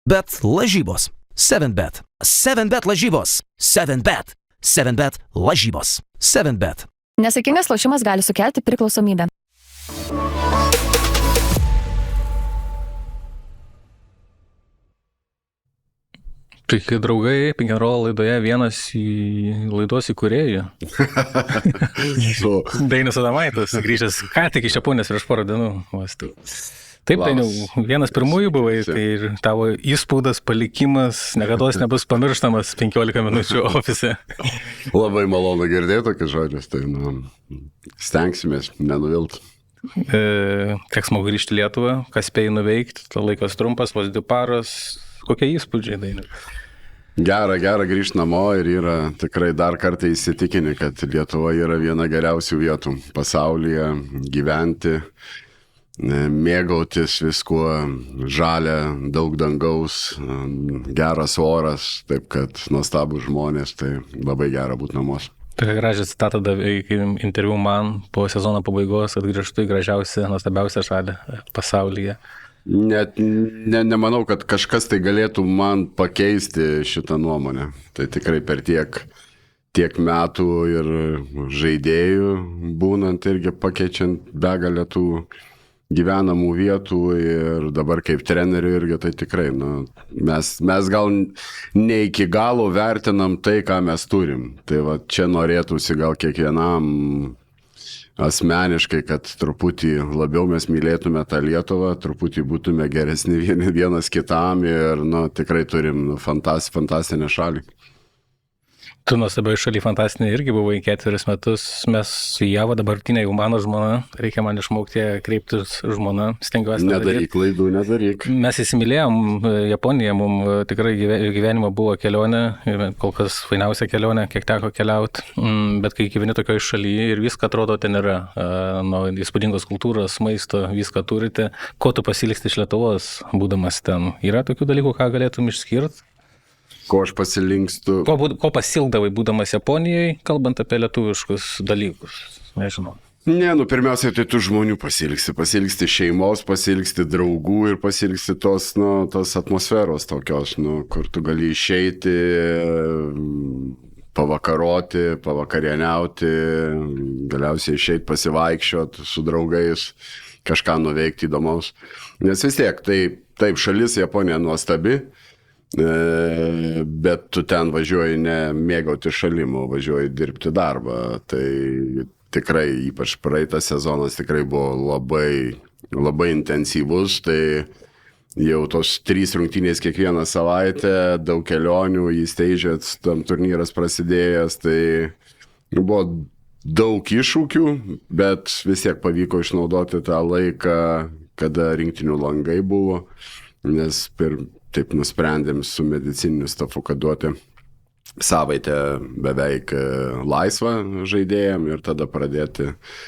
7bet lažybos. 7bet. 7bet lažybos. 7bet. 7bet lažybos. 7bet. Nesaikingas lošimas gali sukelti priklausomybę. Taigi, draugai, Pick and Roll laidoje vienas laidos įkūrėjų. Dainius Adomaitis, grįžęs ką tik iš Japonijos prieš porą dienų. Taip, Dainiau, vienas pirmųjų buvai, tai ir tavo įspūdas, palikimas niekada nebus pamirštamas 15 minučių ofise. Labai malonu girdėti tokius žodžius, tai stengsimės nenuvilti. Kiek smagu grįžti į Lietuvą, kas spėjai nuveikti, to laikas trumpas, vos 2 paros, kokie įspūdžiai, Dainiau? Gera grįžti namo ir yra tikrai dar kartą įsitikinę, kad Lietuva yra viena geriausių vietų pasaulyje gyventi, mėgautis viskuo, žalia, daug dangaus, geras oras, taip kad nuostabus žmonės, tai labai gera būti namuose. Tokia gražią citatą davė interviu man po sezono pabaigos, kad grįžtu į gražiausią, nuostabiausią šalį pasaulyje. Net nemanau, kad kažkas tai galėtų man pakeisti šitą nuomonę. Tai tikrai per tiek metų ir žaidėjų būnant irgi pakeičiant begalę tų gyvenamų vietų ir dabar kaip trenerių irgi, tai tikrai mes gal ne iki galo vertinam tai, ką mes turim. Tai va čia norėtųsi gal kiekvienam asmeniškai, kad truputį labiau mes mylėtume tą Lietuvą, truputį būtume geresni vienas kitam ir tikrai turim fantastinę šalį. Tu nuostabiai šaly fantastinė irgi buvai 4 metus, mes su Ieva, dabartinė jau mano žmona, reikia man išmokti kreiptis žmona, stengiuosi. Nedaryk klaidų, nedaryk. Mes įsimylėjom Japoniją, mums tikrai gyvenimo buvo kelionė, kol kas fainiausia kelionė, kiek teko keliauti, bet kai gyveni tokioje šalyje ir viską atrodo ten yra, nuo įspūdingos kultūros, maisto, viską turite, ko tu pasiliksti iš Lietuvos, būdamas ten? Yra tokių dalykų, ką galėtum išskirti? Ko aš pasilinkstu? Ko pasilgdavai būdamas Japonijoje, kalbant apie lietuviškus dalykus? Nežinau. Pirmiausiai tai tų žmonių pasilgsti šeimos, pasilgsti draugų ir pasilgsti tos atmosferos tokios, kur tu gali išeiti, pavakaroti, pavakarieniauti, galiausiai išeiti pasivaikščioti su draugais, kažką nuveikti įdomaus. Nes vis tiek, taip šalis Japonija nuostabi, bet tu ten važiuoji ne mėgauti šalimu, važiuoji dirbti darbą. Tai tikrai, ypač praeitas sezonas tikrai buvo labai intensyvus, tai jau tos 3 rungtynės kiekvieną savaitę, daug kelionių, įsteidžiat, tam turnyras prasidėjęs, tai buvo daug iššūkių, bet vis tiek pavyko išnaudoti tą laiką, kada rinktinių langai buvo, nes taip nusprendėm su medicininiu stafu, kad duoti savaitę beveik laisvą žaidėjam ir tada pradėti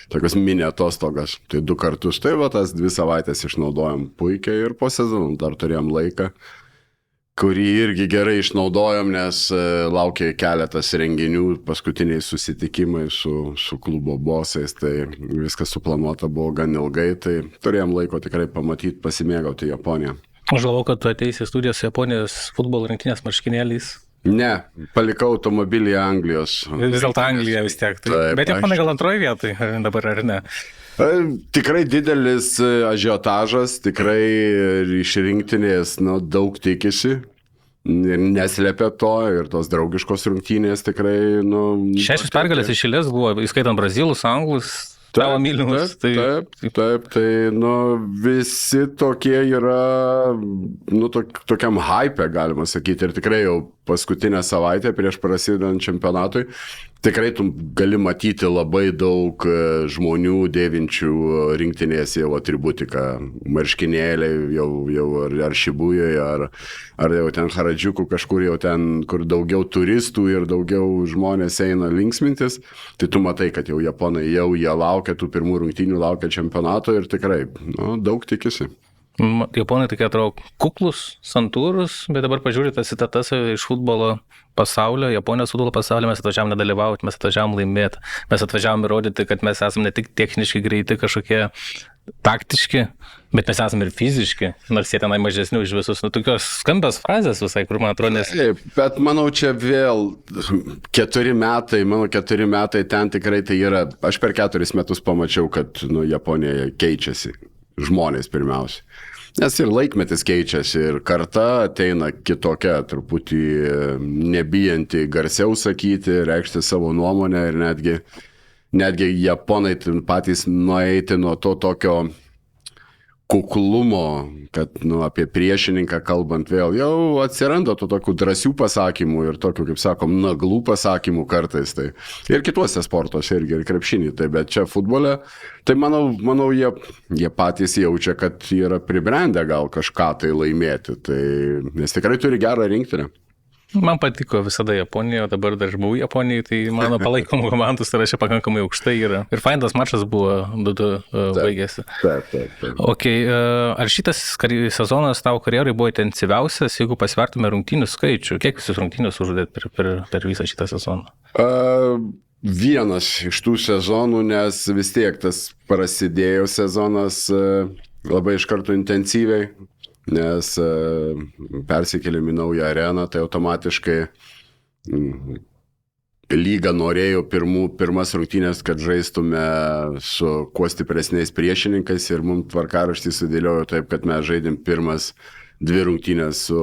tokios mini atostogas. Tai 2 kartus, tai tas 2 savaitės išnaudojom puikiai ir po sezono dar turėjom laiką, kurį irgi gerai išnaudojom, nes laukia keletas renginių, paskutiniai susitikimai su klubo bosais, tai viskas suplanuota buvo gan ilgai, tai turėjom laiko tikrai pamatyti, pasimėgauti Japoniją. Aš galvoju, kad tu ateisi į studiją su Japonijos futbolo rinktinės marškinėliais. Ne, palikau automobilį Anglijos. Vis dėlto Anglija vis tiek. Taip, bet Japonai gal antroje vietoje dabar, ar ne? Tikrai didelis ažiotažas, tikrai iš rinktinės daug tikisi. Ir neslėpia to, ir tos draugiškos rungtynės tikrai... 6 pergalės iš eilės buvo, įskaitant brazilus, anglus, tavo mylimus. Taip, tai visi tokie yra, tokiam hype, galima sakyti, ir tikrai jau paskutinę savaitę prieš prasidedant čempionatui, tikrai tu gali matyti labai daug žmonių dėvinčių rinktinės jau atributiką, marškinėliai jau ar Šibujoje, ar jau ten Haradžiukų kažkur jau ten, kur daugiau turistų ir daugiau žmonės eina linksmintis, tai tu matai, kad jau japonai jie laukia tų pirmų rungtynių, laukia čempionato ir tikrai daug tikisi. Japonai tokie atrodo kuklus, santūrus, bet dabar pažiūrėt tas citatas iš futbolo pasaulio, Japonijos futbolo pasaulio, mes atvažiavom nedalyvauti, mes atvažiavom laimėti, mes atvažiavom įrodyti, kad mes esame ne tik techniškai greiti kažkokie taktiški, bet mes esame ir fiziški, nors jie tenai mažesnių už visus. Tokios skambios frazės visai, kur man atrodo, nes... Bet manau, čia vėl 4 metai ten tikrai tai yra, aš per 4 metus pamačiau, kad Japonija keičiasi, žmonės pirmiausia. Nes ir laikmetis keičiasi, ir karta ateina kitokia, truputį nebijanti garsiau sakyti, reikšti savo nuomonę ir netgi japonai patys nueiti nuo to tokio kuklumo, kad apie priešininką kalbant vėl jau atsiranda tų tokių drąsių pasakymų ir tokių, kaip sakom, naglų pasakymų kartais. Tai. Ir kituose sportuose irgi, ir krepšinį. Tai, bet čia futbole, tai manau jie patys jaučia, kad yra pribrendę gal kažką tai laimėti. Tai, nes tikrai turi gerą rinktinę. Man patiko visada Japonija, o dabar dar buvau Japonijai, tai mano palaikomų komandų sąraše pakankamai aukštai yra. Ir fainas mačas buvo, 2-2 baigėsi. Taip. Okay, ar šitas sezonas tavo karjerai buvo intensyviausias, jeigu pasvertume rungtynių skaičių? Kiek visus rungtynius uždėt per visą šitą sezoną? Vienas iš tų sezonų, nes vis tiek tas prasidėjo sezonas labai iš karto intensyviai. Nes persikėlėm į naują areną, tai automatiškai lyga norėjo pirmas rungtynės, kad žaistume su kuo stipresniais priešininkais ir mums tvarkaraštį sudėliojo taip, kad mes žaidėm pirmas 2 rungtynės su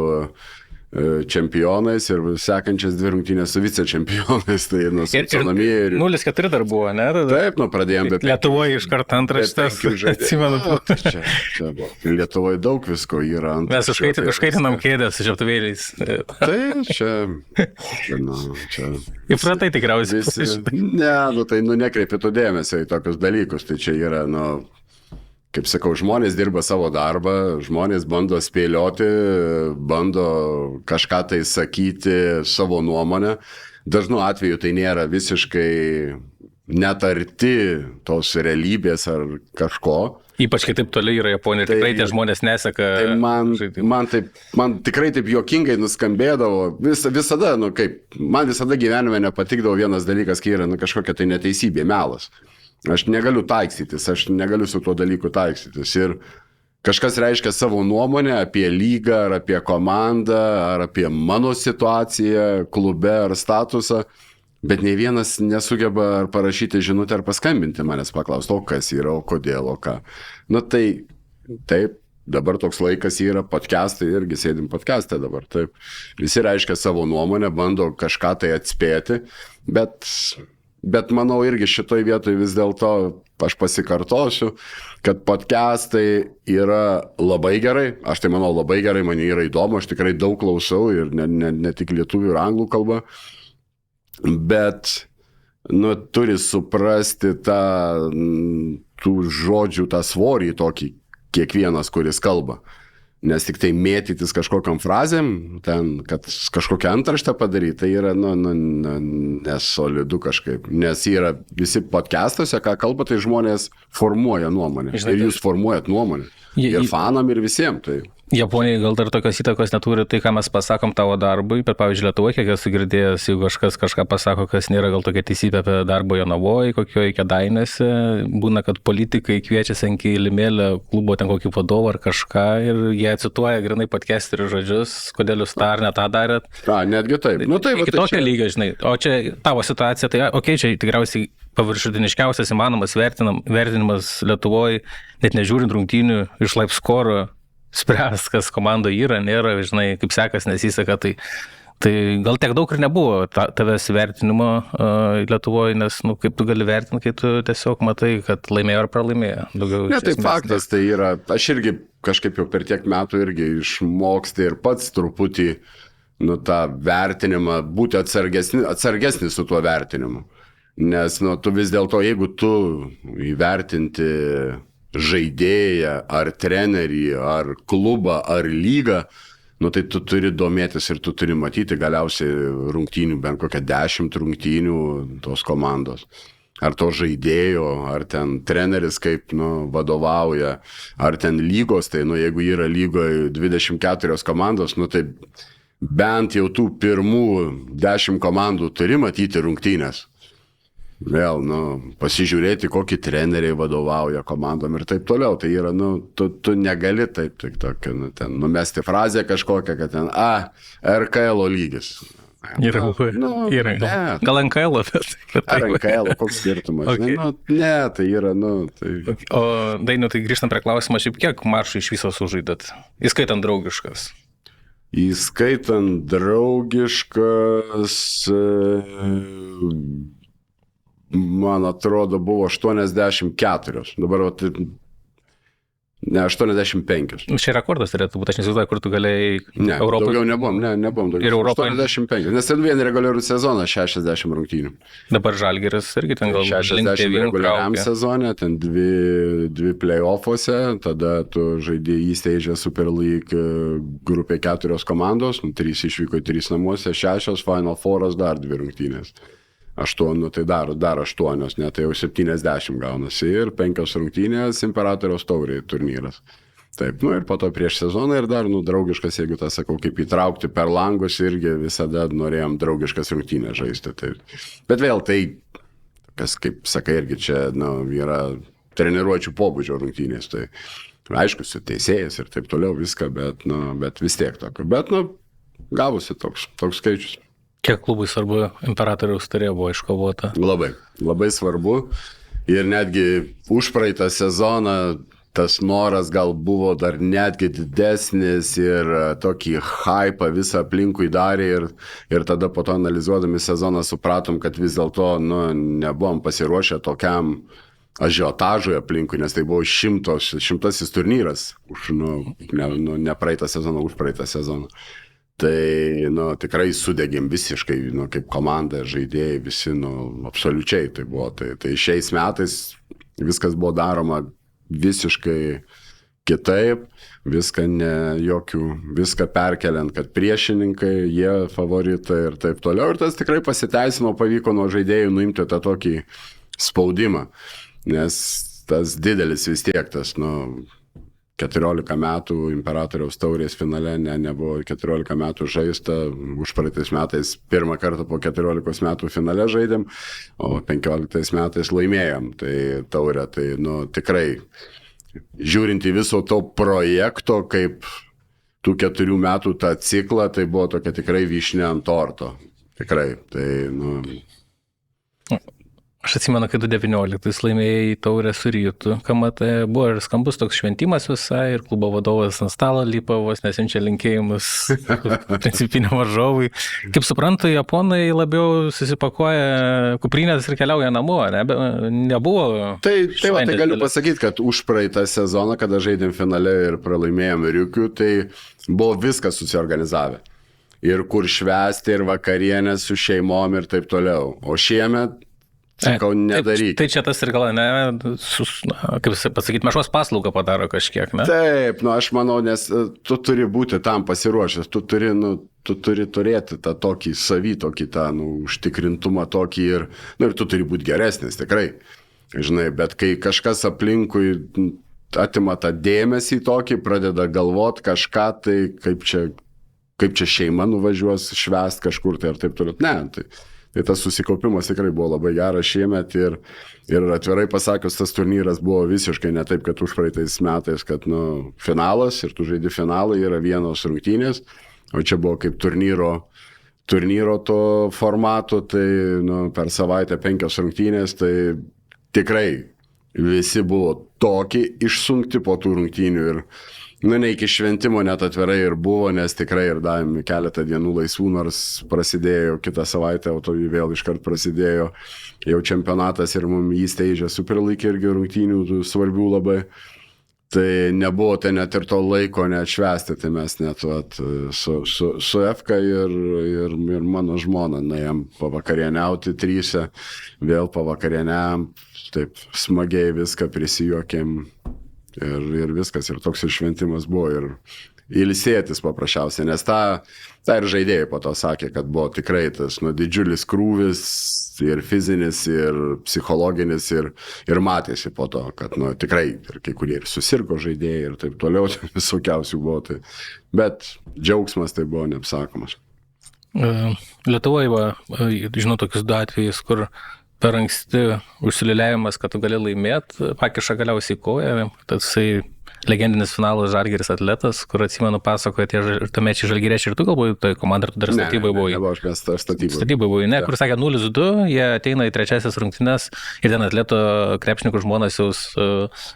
čempionais ir sekančias 2 rungtynės su vicečempionais, tai su namie. 0-4 dar buvo, ne? Taip, pradėjom, bet... Lietuvoje iš karto antraštės, atsimenu. Čia buvo. Lietuvoje daug visko yra antraštės. Mes užkaitinam kėdės su žiaptuvėliais. Tai čia... Įpratai tikriausiai. Tai nekreipi tu dėmesio į tokius dalykus, tai čia yra, kaip sakau, žmonės dirba savo darbą, žmonės bando spėlioti, bando kažką tai sakyti, savo nuomonę. Dažnu atveju tai nėra visiškai net arti tos realybės ar kažko. Ypač kai taip toli yra Japonija ir tikrai tie žmonės neseka. Tai man tikrai taip juokingai nuskambėdavo. Visada, man visada gyvenime nepatikdavo vienas dalykas, kai yra kažkokia tai neteisybė, melas. Aš negaliu taikstytis, aš negaliu su tuo dalyku taikstytis. Ir kažkas reiškia savo nuomonę apie lygą, ar apie komandą, ar apie mano situaciją klube ar statusą, bet nei vienas nesugeba ar parašyti žinutę ar paskambinti manęs paklausti, o kas yra, o kodėl, o ką. Taip, dabar toks laikas yra, podcastai, irgi sėdim podcast'e dabar, taip. Visi reiškia savo nuomonę, bando kažką tai atspėti, bet manau irgi šitoj vietoj vis dėlto aš pasikartosiu, kad podcastai yra labai gerai, aš tai manau labai gerai, man yra įdomu, aš tikrai daug klausau ir ne tik lietuvių ir anglų kalba, bet turi suprasti tų žodžių, tą svorį tokį kiekvienas, kuris kalba. Nes tik tai mėtytis kažkokiam frazėm, kad kažkokią antraštę padaryti, tai yra nesolidu kažkaip. Nes yra visi podcastuose, ką kalba, tai žmonės formuoja nuomonę. Ir jūs formuojat nuomonę. Ir fanam, ir visiems. Tai. Japonijai gal dar tokios įtakos neturi tai, ką mes pasakom tavo darbui, bet pavyzdžiui, Lietuvoje, kiek esu girdėjęs, jeigu kažkas kažką pasako, kas nėra gal tokia teisybė apie darbo Jonavoje, kokioje Kėdainiuose, būna, kad politikai kviečiasi ant kilimėlio klubo ten kokį vadovą ar kažką ir jie cituoja grinai podcasterių žodžius, kodėl jūs tą ar ne tą darėt. Netgi taip. Kitokio lygio, žinai. O čia tavo situacija, tai čia tikriausiai paviršutiniškiausias įmanomas vertinimas Lietuvoje, net nežiūrint rungtynių iš live score spręs, kas komandoje yra, nėra, žinai, kaip sekas, nesiseka, tai gal tiek daug ir nebuvo tavęs vertinimo Lietuvoje, nes, kaip tu gali vertinti, kai tu tiesiog matai, kad laimėjo ar pralaimėjo. Ne, tai faktas, tai yra, aš irgi kažkaip jau per tiek metų irgi išmoksti ir pats truputį, tą vertinimą, būti atsargesnis su tuo vertinimu. Nes, tu vis dėlto, jeigu tu įvertinti žaidėją, ar trenerį, ar klubą, ar lygą, tai tu turi domėtis ir tu turi matyti galiausiai rungtynių, bent kokią 10 rungtynių tos komandos. Ar to žaidėjo, ar ten treneris kaip vadovauja, ar ten lygos, tai jeigu yra lygoje 24 komandos, tai bent jau tų pirmų 10 komandų turi matyti rungtynės. vėl, pasižiūrėti, kokį treneriai vadovauja komandom ir taip toliau. Tai yra, tu negali taip tik tokį, ten numesti frazę kažkokią, kad ten, RKL lygis. Yra. Gal NKL, bet... Ar NKL, koks skirtumas? Okay. Ne, tai yra, tai... O Dainiau, tai grįžtam prie klausimą, šiaip kiek mačų iš viso sužaidėt? Įskaitant draugiškas. Įskaitant draugiškas, man atrodo, buvo 84. Dabar, ne, 85. Čia rekordas turėtų būti, aš neįsivaizduoju, kur tu galėjai... Ne, Europai... daugiau nebuvom daugiau. Ir Europai... 85, nes ten vien reguliarų sezoną 60 rungtynių. Dabar Žalgiris irgi ten gal 60 reguliariam sezone, ten dvi play-offuose, tada tu žaidėjai įsteigė Super League grupė 4 komandos, 3 išvyko, 3 namuose, 6 Final Fouras, dar 2 rungtynės. 8, tai dar 8, ne, tai jau 70 gaunasi ir 5 rungtynės Imperatoriaus taurė turnyras. Taip, ir po to prieš sezoną ir dar, draugiškas, jeigu tą sakau, kaip įtraukti per langus, irgi visada norėjom draugiškas rungtynės žaisti. Taip. Bet vėl tai, kas, kaip sakai, irgi čia, yra treniruočių pobūdžio rungtynės, tai aišku, su teisėjas ir taip toliau viską, bet vis tiek tokio. Bet, gavosi toks skaičius. Kiek klubui svarbu Imperatoriaus taurė buvo iškovota? Labai svarbu. Ir netgi užpraeitą sezoną tas noras gal buvo dar netgi didesnis ir tokį hypą visą aplinkui darė ir tada po to analizuodami sezoną supratom, kad vis dėlto nebuvom pasiruošę tokiam ažiotažui aplinkui, nes tai buvo šimtasis turnyras už ne praeitą sezoną, už praeitą sezoną. Tai, tikrai sudegėm visiškai, kaip komanda, žaidėjai, visi, absoliučiai tai buvo. Tai šiais metais viskas buvo daroma visiškai kitaip, viską perkeliant, kad priešininkai, jie favoritai ir taip toliau. Ir tas tikrai pasiteisino, pavyko nuo žaidėjų nuimti tą tokį spaudimą, nes tas didelis vis tiek, tas, 14 metų Imperatoriaus taurės finale nebuvo 14 metų žaista, už praeitais metais pirmą kartą po 14 metų finale žaidėm, o 15 metais laimėjom. Tai taurę, tai tikrai, žiūrint į viso to projekto, kaip tų 4 metų tą ciklą, tai buvo tokia tikrai vyšnia ant torto. Tikrai, tai Aš atsimenu, kai 2019 laimėjai taurę su Rytu, KMT, buvo ir skambus toks šventimas visai, ir klubo vadovas ant stalo lipa, vos nesiunčia linkėjimus principiniam varžovui. Kaip suprantu, japonai labiau susipakuoja kuprinės ir keliauja namo, nebuvo... Tai galiu pasakyti, kad už praeitą sezoną, kada žaidėm finale ir pralaimėjom Rykių, tai buvo viskas susiorganizavę. Ir kur švęsti, ir vakarienės su šeimom ir taip toliau. O šiemet sakau, nedaryk. Tai čia tas ir gal, kaip pasakyti, meškos paslaugą padaro kažkiek, ne? Taip, aš manau, nes tu turi būti tam pasiruošęs, tu turi turėti tą tokį tokį tą užtikrintumą tokį ir tu turi būti geresnis, tikrai. Žinai, bet kai kažkas aplinkui atima tą dėmesį tokį, pradeda galvot kažką, tai kaip čia šeima nuvažiuos švęst kažkur tai ir taip toliau. Ne, tai tas susikaupimas tikrai buvo labai geras šiemet ir atvirai pasakius, tas turnyras buvo visiškai ne taip, kad už praeitais metais, kad finalas ir tu žaidi finalą, yra vienos rungtynės, o čia buvo kaip turnyro to formato, tai per savaitę 5 rungtynės, tai tikrai visi buvo tokie išsunkti po tų rungtynių ir ne iki šventimo net atvirai ir buvo, nes tikrai ir davėm keletą dienų laisvų, nors prasidėjo kitą savaitę, o to vėl iškart prasidėjo jau čempionatas ir mums įsteigė Super League irgi rungtynių svarbių labai. Tai nebuvo tai net ir to laiko net švęsti, tai mes net su Efka ir mano žmona nuėjom pavakarieniauti 3, vėl pavakarieniam, taip smagiai viską prisijuokėm. Ir viskas, ir toks ir šventimas buvo, ir ilsėtis paprasčiausiai, nes tą ir žaidėjai po to sakė, kad buvo tikrai tas didžiulis krūvis, ir fizinis, ir psichologinis, ir matėsi po to, kad tikrai ir kai kurie ir susirgo žaidėjai, ir taip toliau, visokiausių buvo, tai, bet džiaugsmas tai buvo neapsakomas. Lietuvoje, žinau, tokius 2 atvejus, kur per anksti užsiliuliavimas, kad tu gali laimėti, pakiša galiausiai koją. Tasai legendinis finalas Žalgiris Atletas, kur atsimenu pasakoja tie tuomečiai Žalgiriečiai ir tu galbūt, tai komanda, ir tu dar statybai buvai. Ne, aš mes statybai. Statybai buvai, ne, kur sakė 0-2, jie ateina į trečiasias rungtynes ir ten Atleto krepšininkų žmonas jau su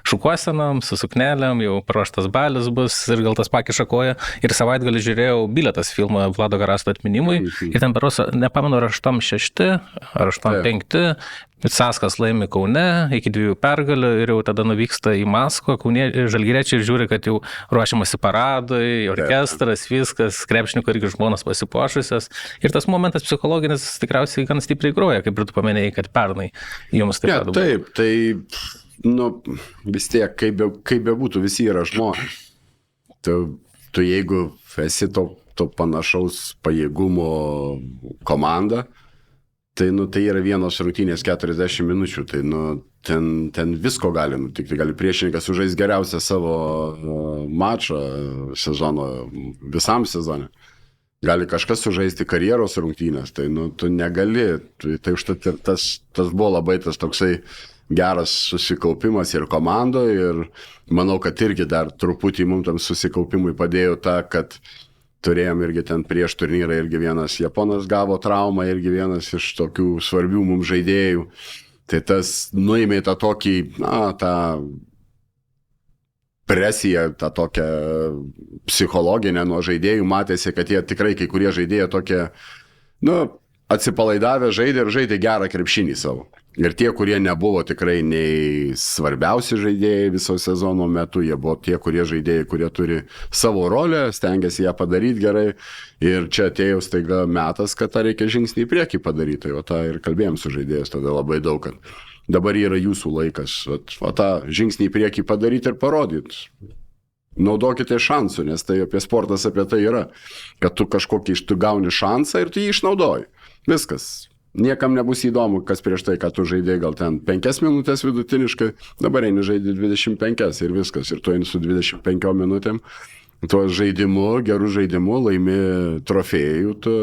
šukuosenom, su suknelėm, jau paruoštas balis bus ir gal tas pakiša koją. Ir savaitgalį žiūrėjau Bilietas filmą Vlado Garasto atminimui ir ten paros, nepamenu, ar 8-6, ar 8-5. Saskas laimi Kaune iki 2 pergalių ir jau tada nuvyksta į Maskvą, Žalgiriečiai ir žiūri, kad jau ruošiamasi paradai, orkestras, viskas, krepšininkų irgi žmonas pasipuošusios. Ir tas momentas psichologinis tikriausiai gan stipriai groja, kaip ir tu paminėjai, kad pernai jums taip pat buvo. Taip, tai vis tiek, kaip bebūtų, visi yra žmonės. Tu jeigu esi to panašaus pajėgumo komanda, tai yra vienos rungtynės 40 minučių, tai ten visko gali nutikti. Gali priešininkas sužais geriausią savo mačą sezono, visam sezone. Gali kažkas sužaisti karjeros rungtynės, tai tu negali. Tai užtat ir tas buvo labai tas toksai geras susikaupimas ir komandoje ir manau, kad irgi dar truputį mums tam susikaupimui padėjo ta, kad turėjom irgi ten prieš turnyrą, irgi vienas japonas gavo traumą, irgi vienas iš tokių svarbių mums žaidėjų. Tai tas nuėmė tą tokį, tą presiją, tą tokią psichologinę nuo žaidėjų. Matėsi, kad jie tikrai kai kurie žaidėjai tokie, atsipalaidavę žaidė ir žaidė gerą krepšinį savo. Ir tie, kurie nebuvo tikrai nei svarbiausi žaidėjai viso sezono metu, jie buvo tie, kurie žaidėjai, kurie turi savo rolę, stengiasi ją padaryti gerai. Ir čia atėjo staiga metas, kad tą reikia žingsnį į priekį padaryti. O tą ir kalbėjom su žaidėjais tada labai daug, kad dabar yra jūsų laikas. O tą žingsnį į priekį padaryti ir parodyti. Naudokite šansų, nes tai apie sportas apie tai yra. Kad tu kažkokį gauni šansą ir tu jį išnaudoji. Viskas. Niekam nebus įdomu, kas prieš tai, kad tu žaidėjai gal ten 5 minutės vidutiniškai, dabar eini žaidži 25 ir viskas. Ir tu eini su 25 minutėm, tuo žaidimu, gerų žaidimu, laimi trofėjų, tu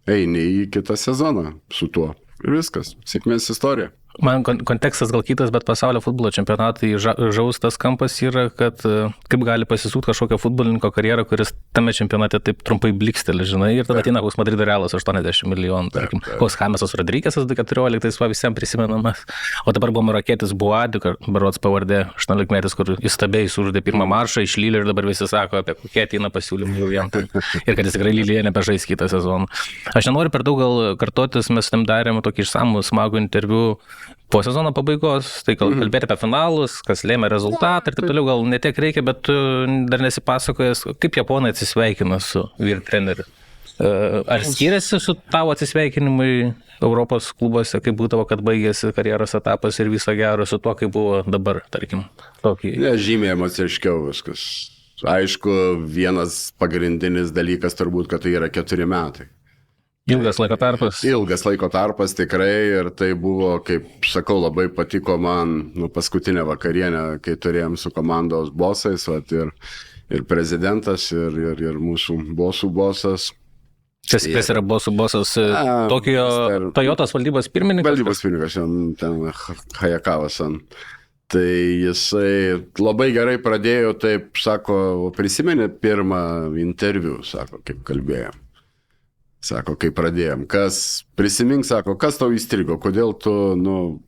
eini į kitą sezoną su tuo. Ir viskas. Sėkmės istorija. Man kontekstas gal kitas, bet pasaulio futbolo čempionatai žaus tas kampas yra, kad kaip gali pasisūt kažkokią futbolininko karjerą, kuris tame čempionate taip trumpai bliksteli, žinai, ir tada ateina koks Madrido Realas 80 milijonų, tarkim, koks Chamesas Rodriguezas 2014, visiems prisimenamas, o dabar buvo marokietis Buadi, berods pavardė 18 metais, kur įstabiai sužaidė pirmą maršą iš Lilio ir dabar visi sako, apie kokie ateina pasiūlymų jau jam, ir kad jis tikrai Lilyje nebežais kitą sezoną. Aš nenoriu per daug gal kartotis, mes tam darėme tokį išsamų smagų interviu po sezono pabaigos, tai kalbėti apie finalus, kas lėmė rezultatą ir taip toliau, gal ne tiek reikia, bet tu dar nesipasakojęs, kaip japonai atsisveikina su vyr treneriu. Ar skiriasi su tavo atsisveikinimui Europos klubuose, kaip būdavo, kad baigėsi karjeros etapas ir viso gero su tuo, kaip buvo dabar, tarkim? Žymiai emociškiau viskas. Aišku, vienas pagrindinis dalykas turbūt, kad tai yra 4 metai. Ilgas laiko tarpas. Ilgas laiko tarpas tikrai ir tai buvo, kaip sakau, labai patiko man paskutinę vakarienę, kai turėjom su komandos bosais, ir prezidentas, ir mūsų bosų bosas. Kas yra bosų bosas? Toyotos valdybos pirmininkas? Valdybos pirmininkas, ten Hayakavas. Tai jisai labai gerai pradėjo, taip sako, prisimeni pirmą interviu, sako, kaip kalbėjom. Sako, kai pradėjom, prisimink, sako, kas tau įstrigo, kodėl tu,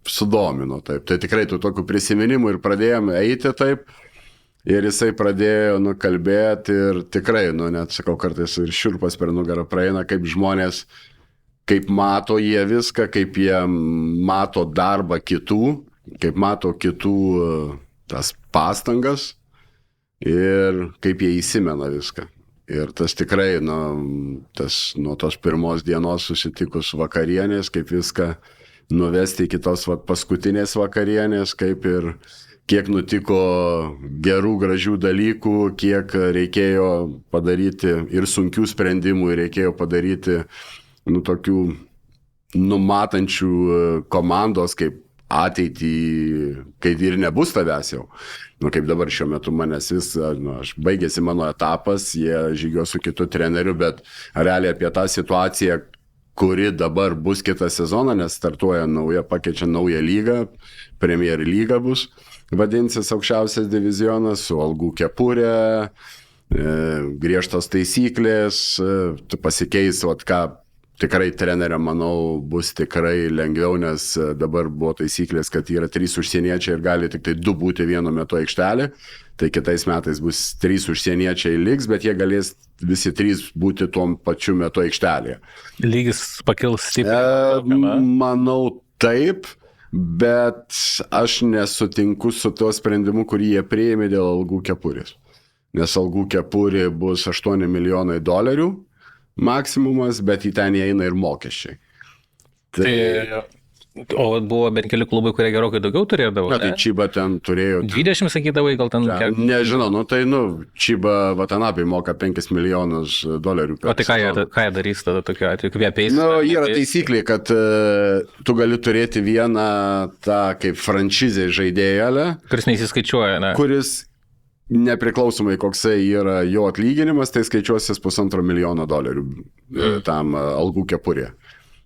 sudomino taip. Tai tikrai tu tokių prisiminimų ir pradėjom eiti taip. Ir jisai pradėjo, kalbėti ir tikrai, net sakau, kartais ir šiurpas per nugarą praeina, kaip žmonės, kaip mato jie viską, kaip jie mato darbą kitų, kaip mato kitų tas pastangas ir kaip jie įsimena viską. Ir tas tikrai, nuo tos pirmos dienos susitikus vakarienės, kaip viską nuvesti iki tos paskutinės vakarienės, kaip ir kiek nutiko gerų, gražių dalykų, kiek reikėjo padaryti ir sunkių sprendimų, ir reikėjo padaryti tokių numatančių komandos, kaip ateitį, kai ir nebus tavęs jau. Kaip dabar šiuo metu manęs aš baigėsi mano etapas, jie žygio su kitu treneriu, bet realiai apie tą situaciją, kuri dabar bus kitą sezoną, nes startuoja pakeičia naują lygą, Premier lyga bus, vadinsis aukščiausias divizionas, su algų kepurė, griežtos taisyklės, tu pasikeis, ką tikrai treneriam, manau, bus tikrai lengviau, nes dabar buvo taisyklės, kad yra 3 užsieniečiai ir gali tik tai 2 būti vienu metu aikštelė. Tai kitais metais bus 3 užsieniečiai liks, bet jie galės visi 3 būti tuom pačiu metu aikštelėje. Lygis pakils stipriai. Manau taip, bet aš nesutinku su tuo sprendimu, kurį jie priėmė dėl algų kepurės. Nes algų kepurė bus $8 milijonai maksimumas, bet į ten įeina ir mokesčiai. O buvo bent keli klubai, kurie gerokai daugiau turėdavo. Tai Čiba ten turėjo. 20 sakydavai, gal ten... Nežinau, Čiba Vatanabai moka $5 milijonus per O tai ką jie darys tada tokiu atveju, kaip jie apeis? Yra taisyklė, kad tu gali turėti vieną tą kaip franšizę žaidėją. Kuris neįsiskaičiuoja, ne? Kuris nepriklausomai koksai yra jo atlyginimas, tai skaičiuosis $1,5 milijono tam algų kepurė.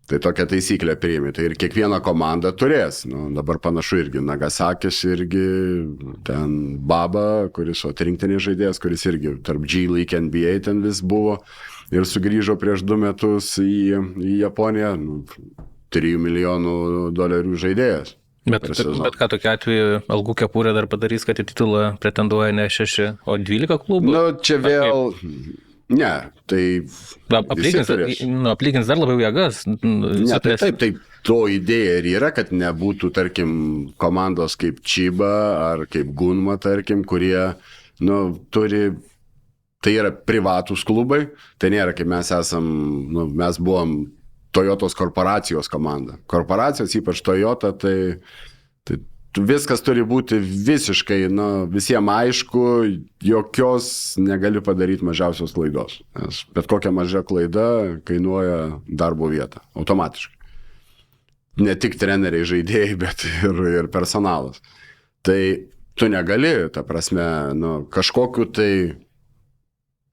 Tai tokia taisyklė priėmė. Tai ir kiekviena komanda turės. Dabar panašu irgi Nagasakis, irgi ten Baba, kuris rinktinės žaidėjas, kuris irgi tarp G League NBA ten vis buvo ir sugrįžo prieš 2 metus į Japoniją. $3 milijonų žaidėjas. Bet ką tokia atveju algų kepurė dar padarys, kad į titulą pretenduoja ne 6, o 12 klubų? Čia vėl... Ne, tai... Aplygins dar labiau jėgas. Ne, taip, to idėja ir yra, kad nebūtų, tarkim, komandos kaip Čiba ar kaip Gunma, tarkim, kurie, turi... Tai yra privatūs klubai, tai nėra, kaip mes esam, mes buvom Toyotos korporacijos komanda. Korporacijos, ypač Toyota, tai viskas turi būti visiškai, visiems aišku, jokios negali padaryti mažiausios klaidos. Nes bet kokia maža klaida kainuoja darbo vietą, automatiškai. Ne tik treneriai, žaidėjai, bet ir personalas. Tai tu negali, ta prasme, kažkokiu tai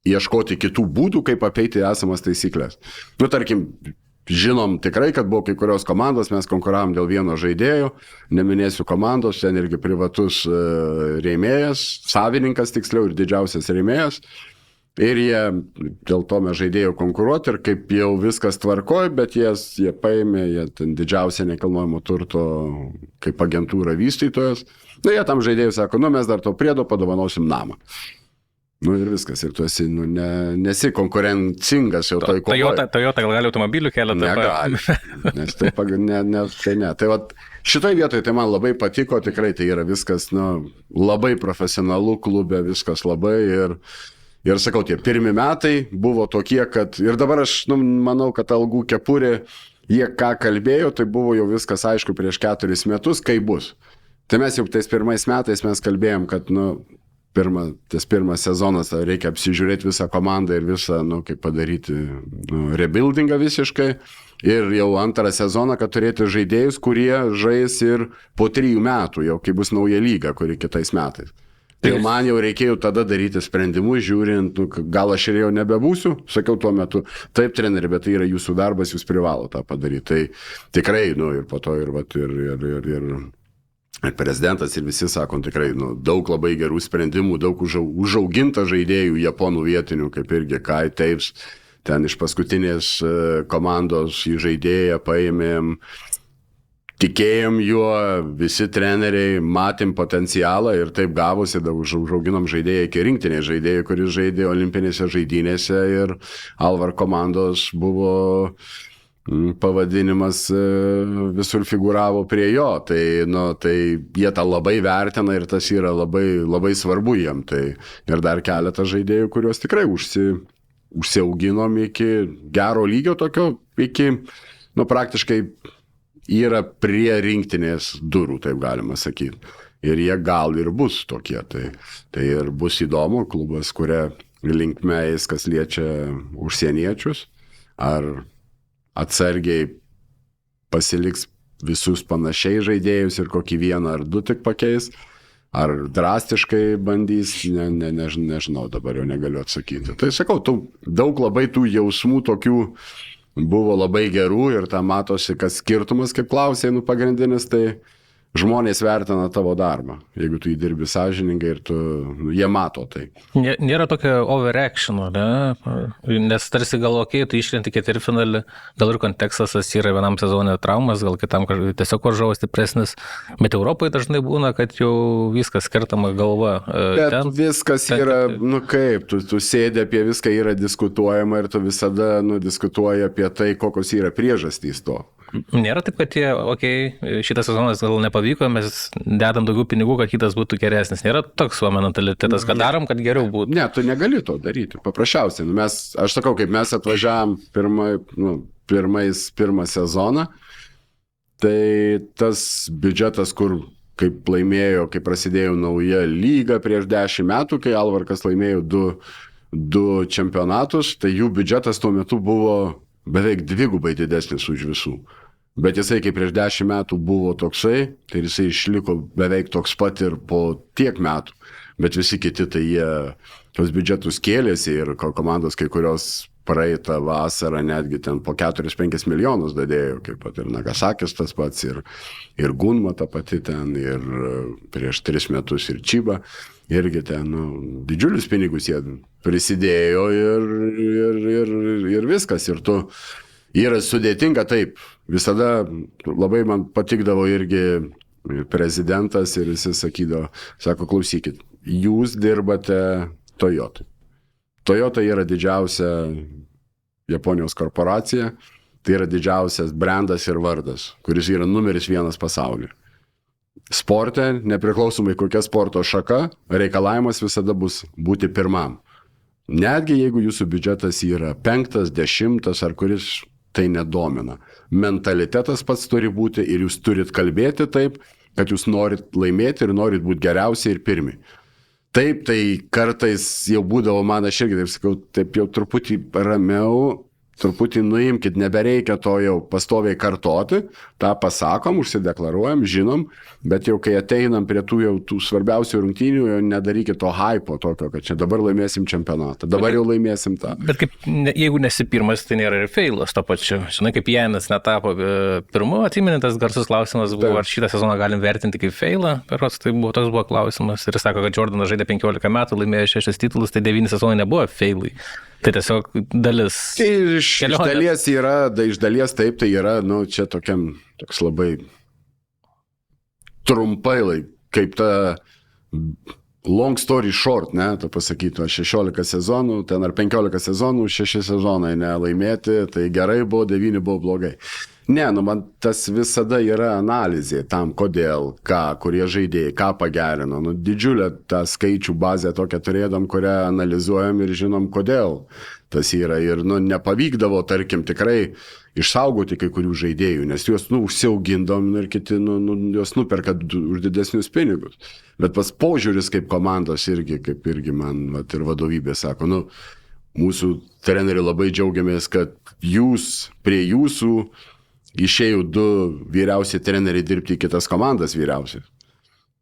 ieškoti kitų būdų, kaip apeiti esamas taisyklės. Tarkim, žinom tikrai, kad buvo kai kurios komandos, mes konkuravom dėl vieno žaidėjo, neminėsiu komandos, ten irgi privatus rėmėjas, savininkas tiksliau ir didžiausias rėmėjas. Ir jie dėl to mes žaidėjų konkuruoti ir kaip jau viskas tvarkoj, bet jie paėmė, jie ten didžiausia nekilnojamo turto kaip agentūra vystytojas. Jie tam žaidėjui sako, mes dar to priedo padovanosim namą. Ir viskas, ir tu esi, nesi konkurencingas jau toj kovoje. Toyota gal gali automobilių keletą? Negali, nes tai ne. Tai šitoj vietoje tai man labai patiko, tikrai tai yra viskas, labai profesionalu klube, viskas labai ir sakau, tie pirmi metai buvo tokie, kad ir dabar aš, manau, kad algų kepurė, jie ką kalbėjo, tai buvo jau viskas aišku prieš 4 metus, kaip bus. Tai mes jau tais pirmais metais mes kalbėjom, kad, tas pirmas sezonas, reikia apsižiūrėti visą komandą ir visą, kaip padaryti rebuildingą visiškai. Ir jau antrą sezoną, kad turėti žaidėjus, kurie žais ir po 3 metų, jau kai bus nauja lyga, kuri kitais metais. Tai man jau reikėjo tada daryti sprendimus, žiūrint, gal aš ir jau nebebūsiu, sakiau tuo metu, taip treneri, bet tai yra jūsų darbas, jūs privalo tą padaryti. Tai tikrai, ir po to ir prezidentas ir visi sako, tikrai, daug labai gerų sprendimų, daug užauginta žaidėjų, japonų vietinių, kaip irgi Kai Teips, ten iš paskutinės komandos į žaidėją paėmėm, tikėjom juo, visi treneriai, matėm potencialą ir taip gavosi, užauginom žaidėją iki rinktinės žaidėjų, kuris žaidė olimpinėse žaidynėse ir Alvar komandos buvo... pavadinimas visur figuravo prie jo, tai jie tą labai vertina ir tas yra labai, labai svarbu jiem. Tai ir dar keletą žaidėjų, kuriuos tikrai užsiauginom iki gero lygio tokio, iki, praktiškai yra prie rinktinės durų, taip galima sakyti. Ir jie gal ir bus tokie, tai ir bus įdomu, klubas, kuria linkme eis, kas liečia užsieniečius, ar atsargiai pasiliks visus panašiai žaidėjus ir kokį 1 ar 2 tik pakeis, ar drastiškai bandys, nežinau, dabar jau negaliu atsakyti. Tai sakau, daug labai tų jausmų tokių buvo labai gerų ir tam matosi, kas skirtumas, kaip klausai, pagrindinis, tai žmonės vertina tavo darbą. Jeigu tu įdirbi sąžiningai ir jie mato tai. Nėra tokio overreactiono, ne? Nes tarsi gal tu iškrenti ketvirtfinalį, gal ir kontekstas yra vienam sezonė traumas, gal kitam tiesiog varžovas stipresnis, bet Europoje dažnai būna, kad jau viskas kertama galva. Bet viskas yra, kaip, tu sėdi apie viską, yra diskutuojama ir tu visada diskutuoji apie tai, kokios yra priežastys to. Nėra taip, kad šitas sezonas gal nepavyko, mes dedam daugiau pinigų, kad kitas būtų geresnis. Nėra toks mentalitetas, kad darom, kad geriau būtų. Ne, tu negali to daryti, paprasčiausiai. Aš sakau, kaip mes atvažiavam pirmą sezoną, tai tas biudžetas, kaip laimėjo, kai prasidėjo nauja lyga prieš 10 metų, kai Alvarkas laimėjo du čempionatus, tai jų biudžetas tuo metu buvo beveik dvigubai didesnis už visų. Bet jisai, kaip prieš 10 metų buvo toksai, tai jisai išliko beveik toks pat ir po tiek metų. Bet visi kiti, tai jie tos biudžetus kėlėsi ir komandos kai kurios praeitą vasarą netgi ten po 4-5 milijonus dadėjo, kaip pat ir Nagasakis tas pats, ir Gunma ta pati ten, ir prieš 3 metus ir Čiba. Irgi ten, didžiulius pinigus jie prisidėjo ir viskas. Ir yra sudėtinga taip. Visada labai man patikdavo irgi prezidentas ir jis sakydavo, sako, klausykit, jūs dirbate Toyota. Toyota yra didžiausia Japonijos korporacija, tai yra didžiausias brandas ir vardas, kuris yra numeris 1 pasaulyje. Sporte, nepriklausomai kokia sporto šaka, reikalavimas visada bus būti pirmam. Netgi jeigu jūsų biudžetas yra 5, 10 ar kuris, tai nedomina. Mentalitetas pats turi būti ir jūs turit kalbėti taip, kad jūs norit laimėti ir norit būti geriausiai ir pirmi. Taip, tai kartais jau būdavo, man aš irgi taip sakau, taip jau truputį ramiau, truputį nuimkit, nebereikia to jau pastoviai kartoti, tą pasakom, užsideklaruojam, žinom, bet jau kai ateinam prie tų svarbiausių rungtynių, jau nedarykit to hypo tokio, kad čia dabar laimėsim čempionatą, dabar jau laimėsim tą. Bet kaip, jeigu nesi pirmas, tai nėra ir feilas to pačiu. Žinai, kaip Janis netapo pirmu, atsimeni, tas garsus klausimas buvo, ar šitą sezoną galim vertinti kaip feilą, toks buvo klausimas. Ir jis sako, kad Jordanas žaidė 15 metų, laimėjo 6 titulus, tai 9 sezonai nebuvo feilai. Tai tiesiog dalis. Tai iš dalies taip, tai yra, čia toks labai trumpai, kaip ta long story short, ne, tu pasakytų, 16 sezonų, ten ar 15 sezonų, 6 sezonai nelaimėti, tai gerai buvo, 9 buvo blogai. Ne, man tas visada yra analizė tam, kodėl, kurie žaidėjai, ką pagerino. Didžiulę tą skaičių bazę tokią turėdam, kurią analizuojam ir žinom, kodėl tas yra. Ir nepavykdavo, tarkim, tikrai išsaugoti kai kurių žaidėjų, nes juos užsiaugindom ir kiti juos nuperka už didesnius pinigus. Bet pas požiūris kaip komandos irgi man ir vadovybė sako, mūsų treneriai labai džiaugiamės, kad prie jūsų išėjo 2 vyriausiai treneriai dirbti į kitas komandas vyriausiai.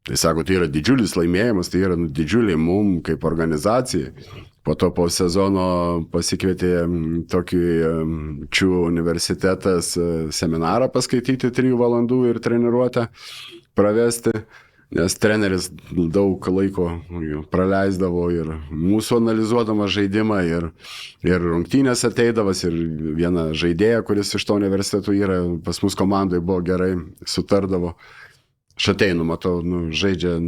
Tai sako, tai yra didžiulis laimėjimas, tai yra didžiuliai mum kaip organizacijai. Po to po sezono pasikvietė tokį Čių universitetas seminarą paskaityti 3 valandų ir treniruotę pravesti. Nes treneris daug laiko praleisdavo ir mūsų analizuodamas žaidimą ir rungtynės ateidavas ir vieną žaidėją, kuris iš to universiteto yra, pas mus komandai buvo gerai, sutardavo. Aš ateinu, matau, žaidžia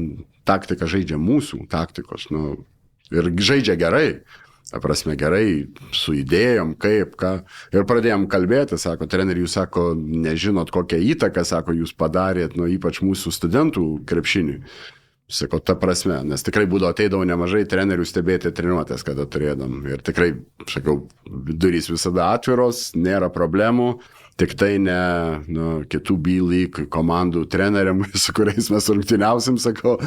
taktiką, žaidžia mūsų taktikos ir žaidžia gerai. Prasme gerai, su idėjom, kaip, ką. Ir pradėjom kalbėti, sako, treneri, jūs sako, nežinot, kokią įtaką, sako, jūs padarėt, ypač mūsų studentų krepšiniui. Sako, ta prasme, nes tikrai būdavo ateidavo nemažai trenerių stebėti treniruotės, kada turėdam. Ir tikrai, sakau, durys visada atviros, nėra problemų, tik tai ne kitų B-League komandų treneriam, su kuriais mes rungtyniausim, sakau.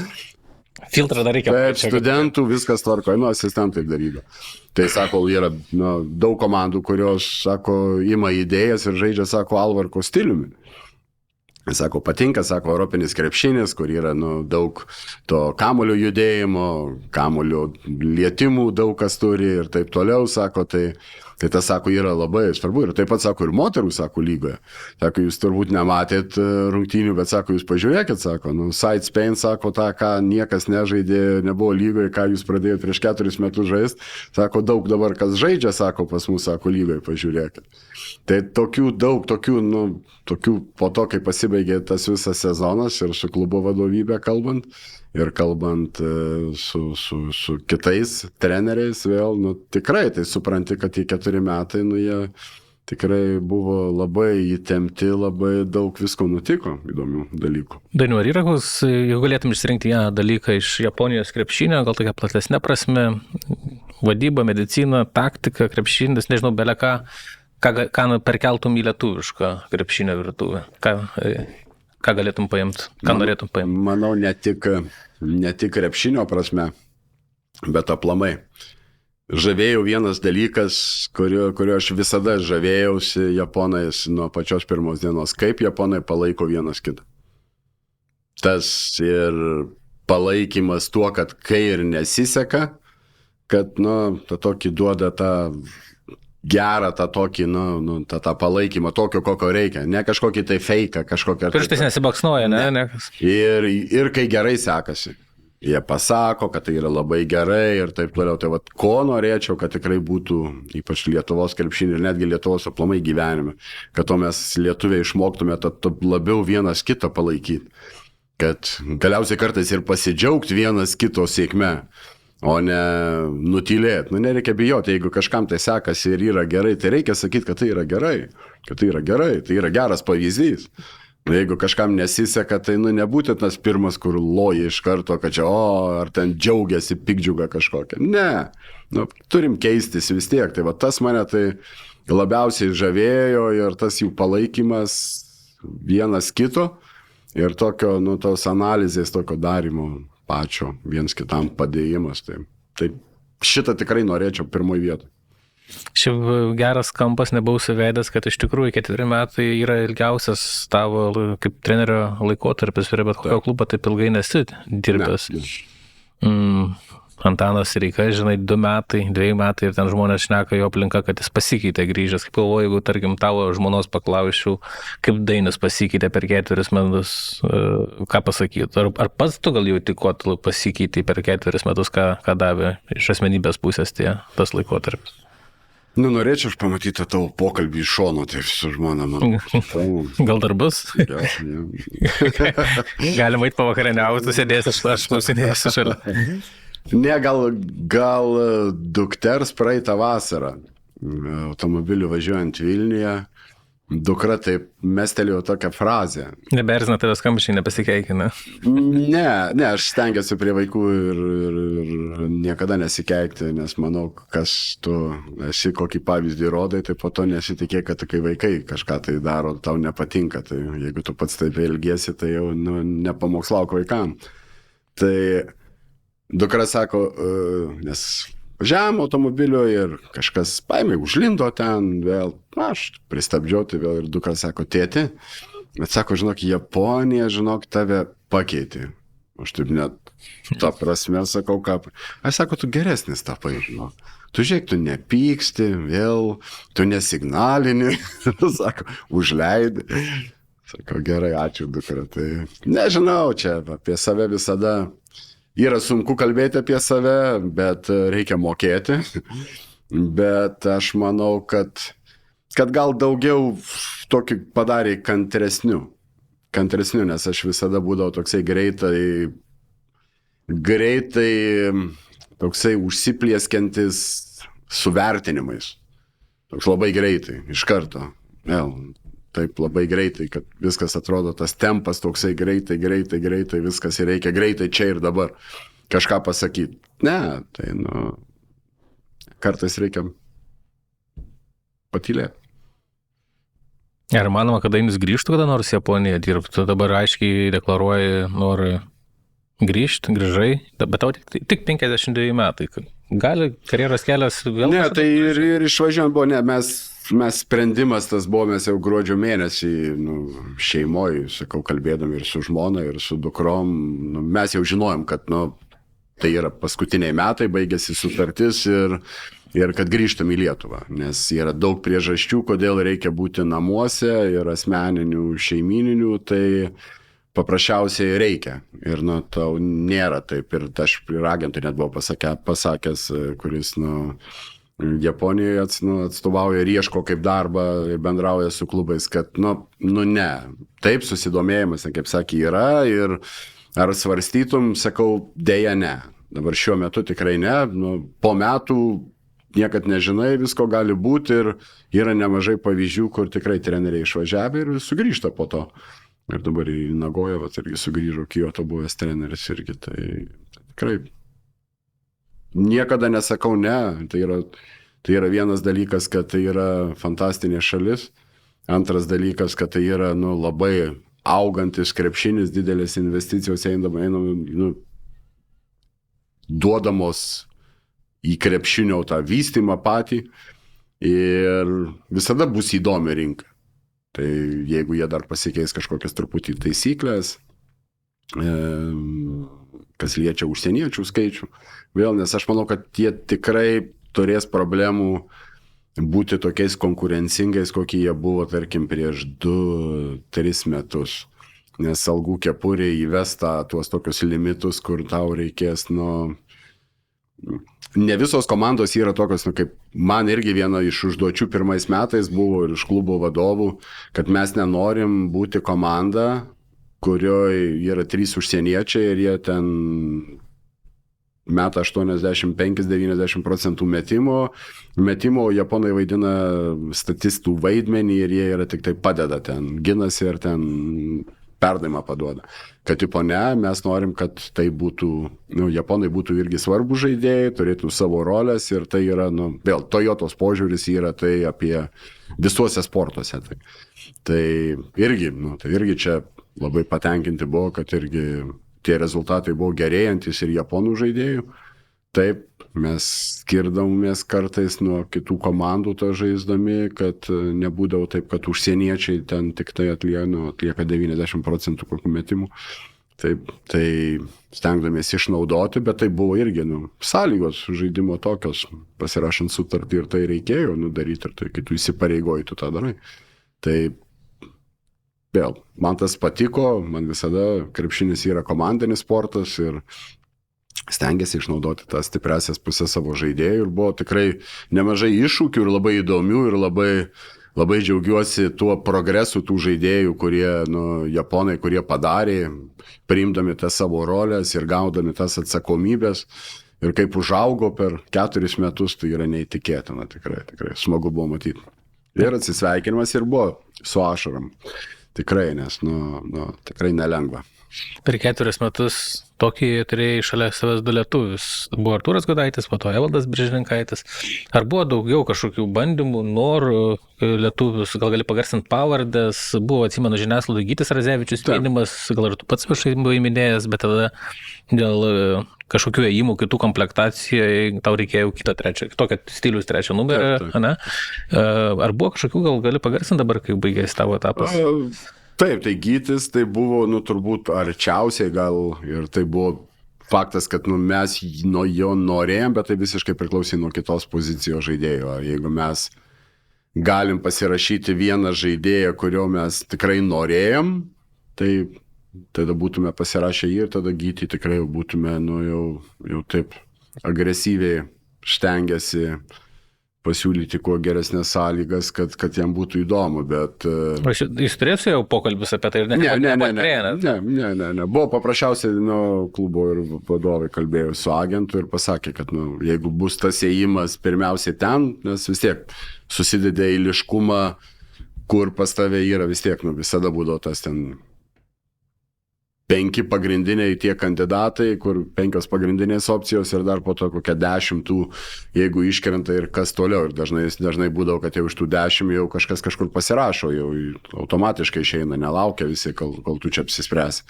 Filtrą dar reikia. Taip, studentų viskas tvarko, asistentai darydo. Tai sako, yra daug komandų, kurios, sako, ima idėjas ir žaidžia, sako, Alvarko stiliumi. Sako, patinka, sako, europinis krepšinis, kur yra daug to kamuolio judėjimo, kamuolio lietimų daug kas turi ir taip toliau, sako, tai Tai tas, sako, yra labai svarbu. Ir taip pat, sako, ir moterų, sako, lygoje. Sako, jūs turbūt nematėt rungtynių, bet, sako, jūs pažiūrėkit, sako, Side Spain, sako, tą, ką niekas nežaidė, nebuvo lygoje, ką jūs pradėjote prieš 4 metus žaisti. Sako, daug dabar kas žaidžia, sako, pas mus, sako, lygoje, pažiūrėkit. Tai tokių daug, tokių po to, kai pasibaigė tas visas sezonas ir su klubo vadovybė kalbant, ir kalbant su kitais treneriais vėl, tikrai tai supranti, kad tie 4 metai, jie tikrai buvo labai įtempti, labai daug visko nutiko, įdomių dalykų. Dainiau, ar yra koks, jeigu galėtum išsirinkti vieną dalyką iš Japonijos krepšinio, gal tokia platesnė prasme, vadyba, medicina, taktika, krepšinis, nežinau, beleką, ką perkeltum į lietuvišką krepšinio virtuvę? Ką galėtum paimti? Ką norėtum paimti? Manau, ne tik krepšinio prasme, bet aplamai. Žavėjau vienas dalykas, kurio aš visada žavėjausi japonais nuo pačios pirmos dienos, kaip japonai palaiko vienas kitą. Tas ir palaikymas tuo, kad kai ir nesiseka, kad, tą tokį duoda tą gerą tą tokį, tą palaikymą, tokio, kokio reikia. Ne kažkokį tai feiką, kažkokią... Pirštais nesibaksnuoja, ne? Ir kai gerai sekasi. Jie pasako, kad tai yra labai gerai ir taip toliau. Tai ko norėčiau, kad tikrai būtų, ypač Lietuvos krepšinį ir netgi Lietuvos aplamai gyvenime, kad to mes lietuviai išmoktume labiau vienas kitą palaikyti. Kad galiausiai kartais ir pasidžiaugti vienas kito sėkme. O ne nutylėti. Nereikia bijoti, jeigu kažkam tai sekasi ir yra gerai, tai reikia sakyti, kad tai yra gerai. Kad tai yra gerai, tai yra geras pavyzdys. Jeigu kažkam nesiseka, tai nebūti tas pirmas, kur loja iš karto, kad čia, ar ten džiaugiasi pikdžiuga kažkokia. Ne, turim keistis vis tiek. Tai tas mane tai labiausiai žavėjo ir tas jų palaikymas vienas kito ir tokio, tos analizės, tokio darimo pačio, viens kitam padėjimas. Tai šitą tikrai norėčiau pirmoje vietoje. Šiaip geras kampas nebuvau suveidęs, kad iš tikrųjų 4 metai yra ilgiausias tavo kaip trenerio laikotarpis, ir bet kokio klubo taip ilgai nesi dirbęs. Antanas Reika, žinai, 2 metai, 2 metai ir ten žmonės šneka jo aplinka, kad jis pasikeitė grįžęs. Kaip galvoju, jeigu, tarkim, tavo žmonos paklausčiau, kaip Dainius pasikeitė per 4 metus, ką pasakytų? Ar pats tu gal jauti, ko tu pasikeitė per 4 metus, ką davė iš asmenybės pusės tas laikotarpis? Norėčiau aš pamatyti tavo pokalbį iš šono, taip su žmona man. Gal dar bus? Ja. Galima eit pavakarieniauti, tu sėdėsi, aš klausinėsiu šalia. Ne, gal dukters praeitą vasarą automobiliu važiuojant Vilniuje, dukra taip mestelėjo tokią frazę. Neberzina tavęs skambučiai, nepasikeikina. Ne, aš stengiuosi prie vaikų ir niekada nesikeikti, nes manau, kas tu esi, kokį pavyzdį rodai, tai po to nesitikėk, kad kai vaikai kažką tai daro, tau nepatinka. Tai jeigu tu pats taip elgiesi, tai jau nepamokslauk vaikam. Tai dukra sako, nes važiavam automobiliu ir kažkas paėmė, užlindo ten vėl, aš pristabdžiau, tai vėl ir dukra sako, tėti, bet sako, žinok, Japonija, tave pakeitė. Aš taip net tą prasme sakau, aš sako, tu geresnis tapai, Tu žiūrėk, tu nepyksti, vėl, tu nesignalini, sako, užleidi. Sako, gerai, ačiū dukra. Tai nežinau, čia apie save visada. Yra sunku kalbėti apie save, bet reikia mokėti. Bet aš manau, kad gal daugiau tokį padarė kantresnių, nes aš visada būdavau toksai greitai toksai užsiplieskiantis su vertinimais. Toks labai greitai, iš karto. Vėl. Taip labai greitai, kad viskas atrodo, tas tempas toksai greitai, viskas ir reikia greitai čia ir dabar kažką pasakyti. Ne, tai kartais reikia patylėti. Ar manoma, kad Dainius grįžtų kada nors Japoniją dirbtų? Dabar aiškiai deklaruoji, nori grįžti, grįžai, bet tau tik 52 metai. Gali karjeros kelias vėl? Ne, tai ir išvažiuojant buvo, ne, mes sprendimas tas buvo, mes jau gruodžio mėnesį šeimoje, sakau, kalbėdami ir su žmona, ir su dukrom, mes jau žinojom, kad tai yra paskutiniai metai, baigėsi sutartis ir ir kad grįžtam į Lietuvą, nes yra daug priežasčių, kodėl reikia būti namuose ir asmeninių, šeimininių, tai paprasčiausiai reikia. Ir tau nėra taip. Ir aš ir agentui net buvau pasakęs, kuris Japonijoje atstovauja ir ieško kaip darbą ir bendrauja su klubais, kad ne. Taip, susidomėjimas, kaip sakė, yra ir ar svarstytum, sakau, dėja ne. Dabar šiuo metu tikrai ne. Po metų niekad nežinai, visko gali būti ir yra nemažai pavyzdžių, kur tikrai treneriai išvažiavę ir sugrįžta po to. Ir dabar į Nagojevą irgi sugrįžo Kyoto buvęs treneris irgi. Tai tikrai niekada nesakau ne. Tai yra vienas dalykas, kad tai yra fantastinė šalis. Antras dalykas, kad tai yra labai augantis krepšinis, didelės investicijos duodamos į krepšinio tą vystymą patį ir visada bus įdomi rinka. Tai jeigu jie dar pasikeis kažkokias truputį taisyklės, kas liečia užsieniečių skaičių, vėl, nes aš manau, kad jie tikrai turės problemų būti tokiais konkurencingais, kokie jie buvo, tarkim, prieš 2-3 metus. Nes algų kepurė įvesta tuos tokius limitus, kur tau reikės, ne visos komandos yra tokios, kaip man irgi viena iš užduočių pirmais metais buvo ir iš klubo vadovų, kad mes nenorim būti komanda, kurioje yra 3 užsieniečiai ir jie ten meta 85-90% metimo, japonai vaidina statistų vaidmenį ir jie yra tik tai padeda ten, ginasi ir ten perdavimą paduoda. Kad ne, mes norim, kad tai būtų, japonai būtų irgi svarbų žaidėjai, turėtų savo rolės ir tai yra, vėl, Toyotos požiūris yra tai apie visuose sportuose. Tai irgi čia labai patenkinti buvo, kad irgi tie rezultatai buvo gerėjantis ir japonų žaidėjų. Taip, mes skirdavomės kartais nuo kitų komandų to žaisdami, kad nebūdavo taip, kad užsieniečiai ten tik tai atlieka 90% kokių metimų. Taip, tai stengdamės išnaudoti, bet tai buvo irgi sąlygos žaidimo tokios, pasirašant sutartį ir tai reikėjo daryti ir tai, kai tu įsipareigoji, tu tą darai. Tai vėl, man tas patiko, man visada krepšinis yra komandinis sportas ir stengiasi išnaudoti tas stipriasias pusės savo žaidėjų ir buvo tikrai nemažai iššūkių ir labai įdomių ir labai džiaugiuosi tuo progresu tų žaidėjų, kurie, japonai, kurie padarė, priimdami tas savo rolės ir gaudami tas atsakomybės ir kaip užaugo per 4 metus, tai yra neįtikėtina, tikrai smagu buvo matyti. Ir atsisveikinimas ir buvo su ašarom. Tikrai, nes, tikrai nelengva. Per 4 metus tokį turėjai šalia savęs 2 lietuvius. Buvo Artūras Gudaitis, po to Evaldas Bržininkaitis. Ar buvo daugiau kažkokių bandymų, norų lietuvius, gal gali pagarsinti pavardės? Buvo, atsimenu, žiniasklaidoj Gytis Radzevičius minimas, gal ir tu pats viešai buvai minėjęs, bet tada dėl kažkokių ėjimų, kitų komplektacijų, tau reikėjo kitokio stilius 3 numerį, ne? Ar buvo kažkokių, gal gali pagarsinti dabar, kai baigėsi tavo etapas? Taip, tai Gytis, tai buvo, turbūt arčiausiai gal ir tai buvo faktas, kad mes nuo jo norėjom, bet tai visiškai priklausė nuo kitos pozicijos žaidėjo. Jeigu mes galim pasirašyti vieną žaidėją, kurio mes tikrai norėjom, tai tada būtume pasirašę jį ir tada Gytį tikrai būtume jau taip agresyviai štengėsi pasiūlyti kuo geresnės sąlygas, kad jam būtų įdomu, bet... Jūs turėsite jau pokalbis apie tai ir Ne. Buvo paprasčiausiai klubo ir vadovai kalbėjo su agentu ir pasakė, kad jeigu bus tas ėjimas pirmiausiai ten, nes vis tiek susidedė eiliškumą, kur pas tave yra vis tiek, visada būdavo tas ten 5 pagrindiniai tie kandidatai, kur 5 pagrindinės opcijos ir dar po to kokia 10, jeigu iškrenta ir kas toliau. Ir dažnai būdavo, kad jau iš tų 10 jau kažkas kažkur pasirašo, jau automatiškai išeina, nelaukia visi, kol tu čia apsispręsi.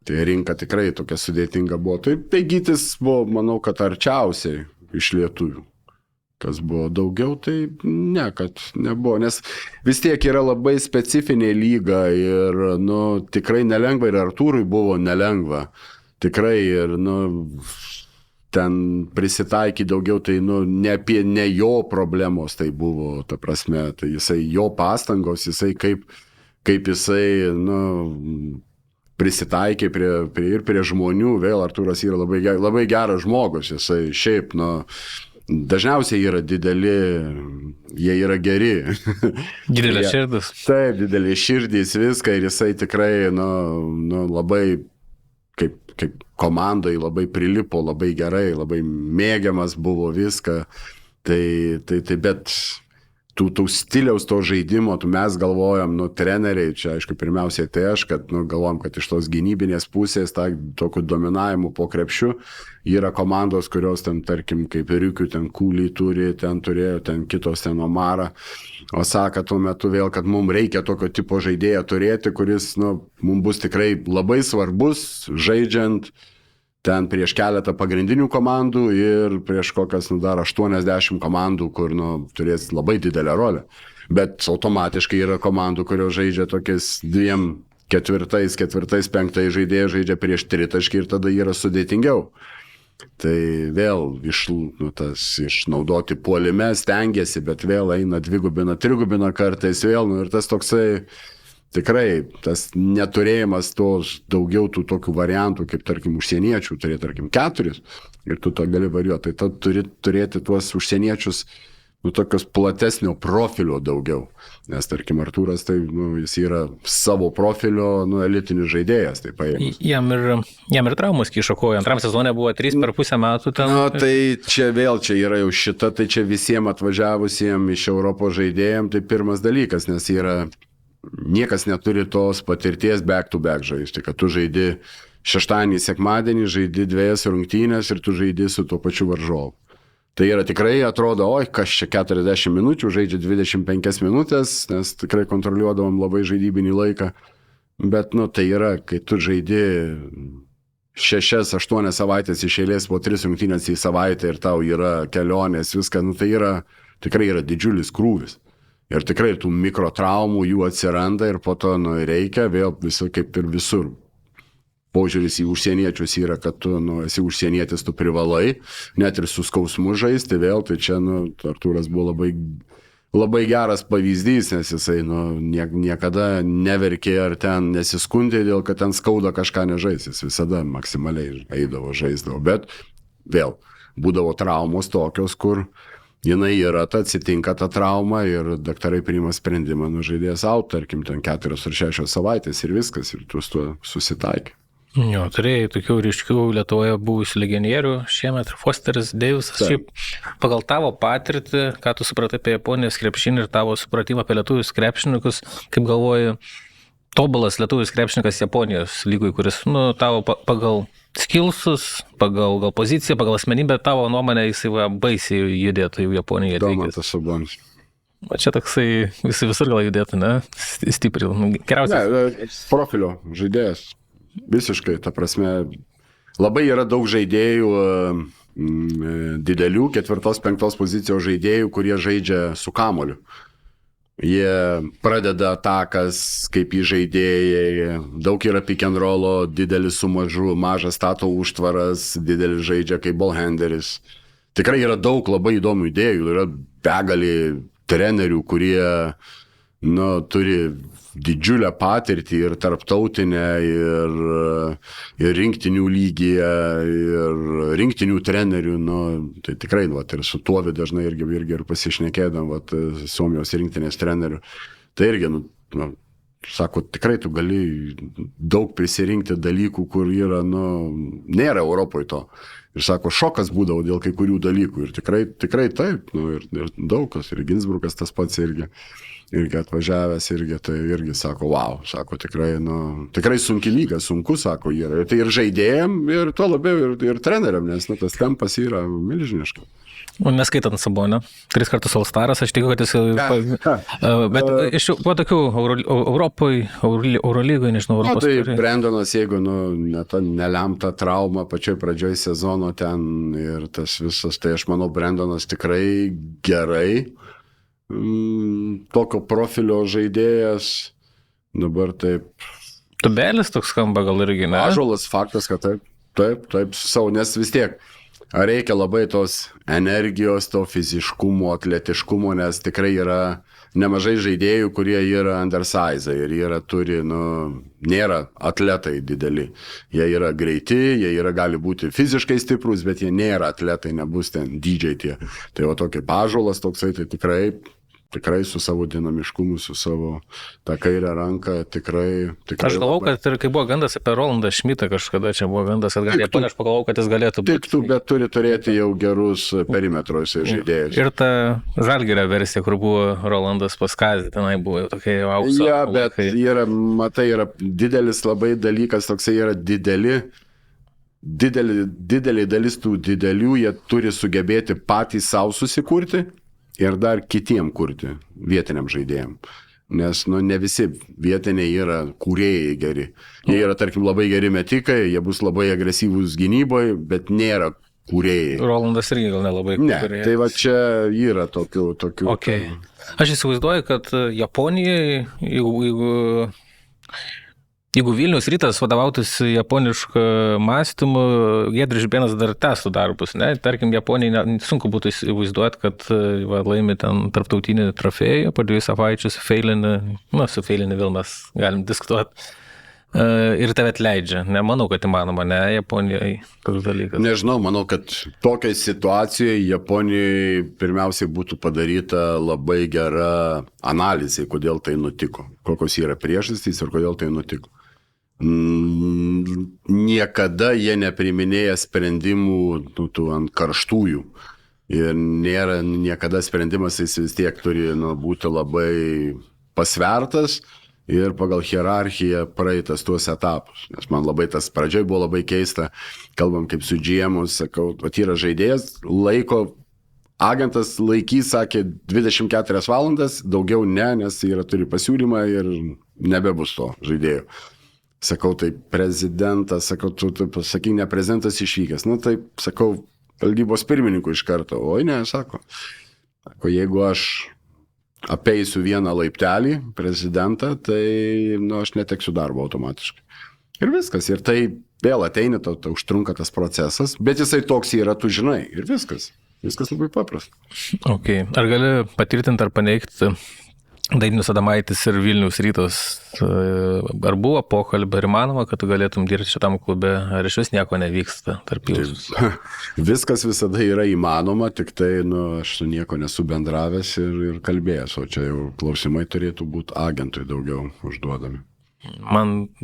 Tai rinka tikrai tokia sudėtinga buvo. Tai Gytis buvo, manau, kad arčiausiai iš lietuvių. Kas buvo daugiau, tai ne, kad nebuvo, nes vis tiek yra labai specifinė lyga ir, tikrai nelengva ir Artūrui buvo nelengva, tikrai ir, ten prisitaikyti daugiau, tai ne jo problemos tai buvo, ta prasme, tai jisai jo pastangos, jisai kaip jisai, prisitaikė prie žmonių, vėl Artūras yra labai geras žmogus, jisai šiaip, dažniausiai yra dideli, jie yra geri. Didelė širdis. Taip, didelė širdis, viską ir jisai tikrai, labai kaip komandai labai prilipo, labai gerai, labai mėgiamas buvo viską. Tai bet tų stiliaus, to žaidimo, mes galvojam, treneriai, čia aišku, pirmiausiai tai aš, kad galvojam, kad iš tos gynybinės pusės, tokiu dominavimu po krepšiu, yra komandos, kurios ten, tarkim, kaip Riukių, ten Kūlį turėjo, ten kitos, ten Omarą, o sako tuo metu vėl, kad mums reikia tokio tipo žaidėją turėti, kuris, mums bus tikrai labai svarbus, žaidžiant ten prieš keletą pagrindinių komandų ir prieš kokias dar 80 komandų, kur turės labai didelę rolę. Bet automatiškai yra komandų, kurios žaidžia tokiais 2, 4, 5 žaidėjai žaidžia prieš tritaškį ir tada yra sudėtingiau. Tai vėl išnaudoti puolime stengiasi, bet vėl eina dvigubina, trigubina kartais vėl ir tas toksai tikrai tas neturėjimas tos daugiau tų tokių variantų, kaip tarkim užsieniečių, tarkim 4 ir tu to gali variuoti. Tai turi turėti tuos užsieniečius tokios platesnio profilio daugiau. Nes tarkim Artūras, tai jis yra savo profilio elitinis žaidėjas. Tai jam ir traumas kišo koją. Antram sezone buvo 3,5 metų ten. Tai čia yra jau šita, tai čia visiems atvažiavusiems iš Europos žaidėjams, tai pirmas dalykas, nes niekas neturi tos patirties back-to-back žaisti, kad tu žaidi šeštadienį, sekmadienį, žaidi 2 rungtynės ir tu žaidi su tuo pačiu varžovu. Tai yra tikrai atrodo, kas čia 40 minučių, žaidžia 25 minutės, nes tikrai kontroliuodavom labai žaidybinį laiką. Bet tai yra, kai tu žaidi 6-8 savaitės iš eilės po 3 rungtynės į savaitę ir tau yra kelionės, viską, tai tikrai yra didžiulis krūvis. Ir tikrai tų mikrotraumų jų atsiranda ir po to reikia vėl kaip ir visur. Požiūris į užsieniečius yra, kad tu esi užsienietis, tu privalai, net ir su skausmu žaisti vėl, tai čia Artūras buvo labai geras pavyzdys, nes jisai niekada neverkė ar ten nesiskundė dėl, kad ten skauda kažką nežais, jis visada maksimaliai eidavo, žaisdavo, bet vėl būdavo traumos tokios, kur jinai yra, atsitinka ta trauma ir daktarai priima sprendimą žaidėjas out, tarkim, ten 4 ar 6 savaitės ir viskas, ir tu su tuo susitaikai. Jo, turėjai tokių ryškių Lietuvoje buvusių legionierių, šiemet Fosteris, Deivisas. Šiaip pagal tavo patirtį, ką tu supratai apie Japonijos krepšinį ir tavo supratimą apie lietuvius krepšininkus, kaip galvoji, tobulas lietuvis krepšininkas Japonijos lygoj, kuris, tavo pagal skillsus, pagal gal poziciją, pagal asmenybę, tavo nuomonę jisai baisiai judėtų į Japoniją. Domantas Sabonis. O čia toksai visur gal judėtų, ne? Stipriai. Geriausias. Profilio žaidėjas. Visiškai, ta prasme, labai yra daug žaidėjų, didelių 4-5 pozicijos žaidėjų, kurie žaidžia su kamuoliu. Jie pradeda atakas kaip žaidėjai, daug yra pick and rollo, didelis su mažu, mažas stato užtvaras, didelis žaidžia kaip ballhanderis. Tikrai yra daug labai įdomių idėjų, yra begalį trenerių, kurie turi didžiulę patirtį ir tarptautinę, ir rinktinių lygyje, ir rinktinių trenerių, tai tikrai, ir su Tuovi dažnai irgi ir pasišnekėdam, Suomijos rinktinės trenerių, tai irgi, sako, tikrai tu gali daug prisirinkti dalykų, kur yra, nėra Europoje to. Ir sako, šokas būdavo dėl kai kurių dalykų, ir tikrai taip, ir daug kas, ir Ginsburgas tas pats irgi atvažiavęs, tai irgi sako, wow, sako, tikrai sunki lyga, sunku, sako, yra. Tai ir žaidėjim, ir tuo labiau, ir treneriam, nes tas tempas yra milžiniškas. Neskaitant Sabonio, 3 kartus All-Staras, aš tikiu, kad jis... Bet iš po tokių Europoje, Eurolygoje, nežinau, Europos... Tai Brendonas, jeigu nelemta trauma pačioj pradžioj sezono ten ir tas visas, tai aš manau, Brendonas tikrai gerai. Tokio profilio žaidėjas, dabar taip... Tubelis toks skamba gal irgi, ne? Ąžuolas, faktas, kad taip, savo, nes vis tiek ar reikia labai tos energijos, to fiziškumo, atletiškumo, nes tikrai yra nemažai žaidėjų, kurie yra undersize ir nėra atletai dideli. Jie yra greiti, jie gali būti fiziškai stiprus, bet jie nėra atletai, nebus ten DJ tie. Tai tokį Pažolas toksai, tai tikrai su savo dinamiškumu, su savo tą kairę ranką, tikrai. Aš galvau, kad ir kai buvo gandas apie Rolandą Šmitą, kažkada čia buvo gandas, kad galėtų, aš pagalvojau, kad jis galėtų būti. Tiktų, bet turi turėti jau gerus perimetros žaidėjus. Ir ta Žalgirio versija, kur buvo Rolandas Paskazė, tenai buvo tokia jau aukso. Ja, bet yra didelis labai dalykas, toksai yra didelė dalis tų didelių, jie turi sugebėti patys savo susikurti ir dar kitiem kurti, vietiniam žaidėjim. Nes ne visi vietiniai yra kūrėjai geri. Jie yra, tarkim, labai geri metikai, jie bus labai agresyvūs gynyboje, bet nėra kūrėjai. Rolandas irgi gal nelabai kūrėjai. Tai čia yra tokių. Okay. Aš įsivaizduoju, kad Japonijai, jeigu Vilniaus Rytas vadovautųsi japonišką mąstymą, Giedrius Žibėnas dar tęstų darbus. Ne? Tarkim, Japonijai sunku būtų įsivaizduoti, kad laimi ten tarptautinį trofėją po 2 savaičių su Feilinį vėl mes galim diskutuoti. Ir tave atleidžia. Nemanau, kad įmanoma, ne, Japonijai toks dalykas. Nežinau, manau, kad tokiai situacijoje Japonijai pirmiausiai būtų padaryta labai gera analizė, kodėl tai nutiko. Kokios yra priežastys ir kodėl tai nutiko. Niekada jie nepriminėja sprendimų ant karštųjų. Ir nėra niekada sprendimas, jis vis tiek turi būti labai pasvertas ir pagal hierarchiją praeitas tuos etapus. Nes man labai tas pradžioj buvo labai keista, kalbam kaip su GM-u, sakau, yra žaidėjas, agentas laikys, sakė, 24 valandas, daugiau ne, nes turi pasiūlymą ir nebebus to žaidėjo. Sakau, tai prezidentas, sakau, tu pasakyk, ne prezidentas išvykęs. Tai, sakau, valdybos pirmininkų iš karto. Oi, ne, sako, jeigu aš apeisiu vieną laiptelį prezidentą, tai aš neteksiu darbo automatiškai. Ir viskas. Ir tai vėl ateina, užtrunka tas procesas, bet jisai toks yra, tu žinai. Ir viskas. Viskas labai paprasta. Okay. Ar gali patvirtinti ar paneigti Dainius Adomaitis ir Vilniaus Rytas? Ar buvo pokalbė, ar įmanoma, kad tu galėtum dirbti šitam klube, ar iš vis nieko nevyksta tarp jūsų? Viskas visada yra įmanoma, tik tai aš su nieko nesu bendravęs ir kalbėjęs, o čia jau klausimai turėtų būti agentui daugiau užduodami.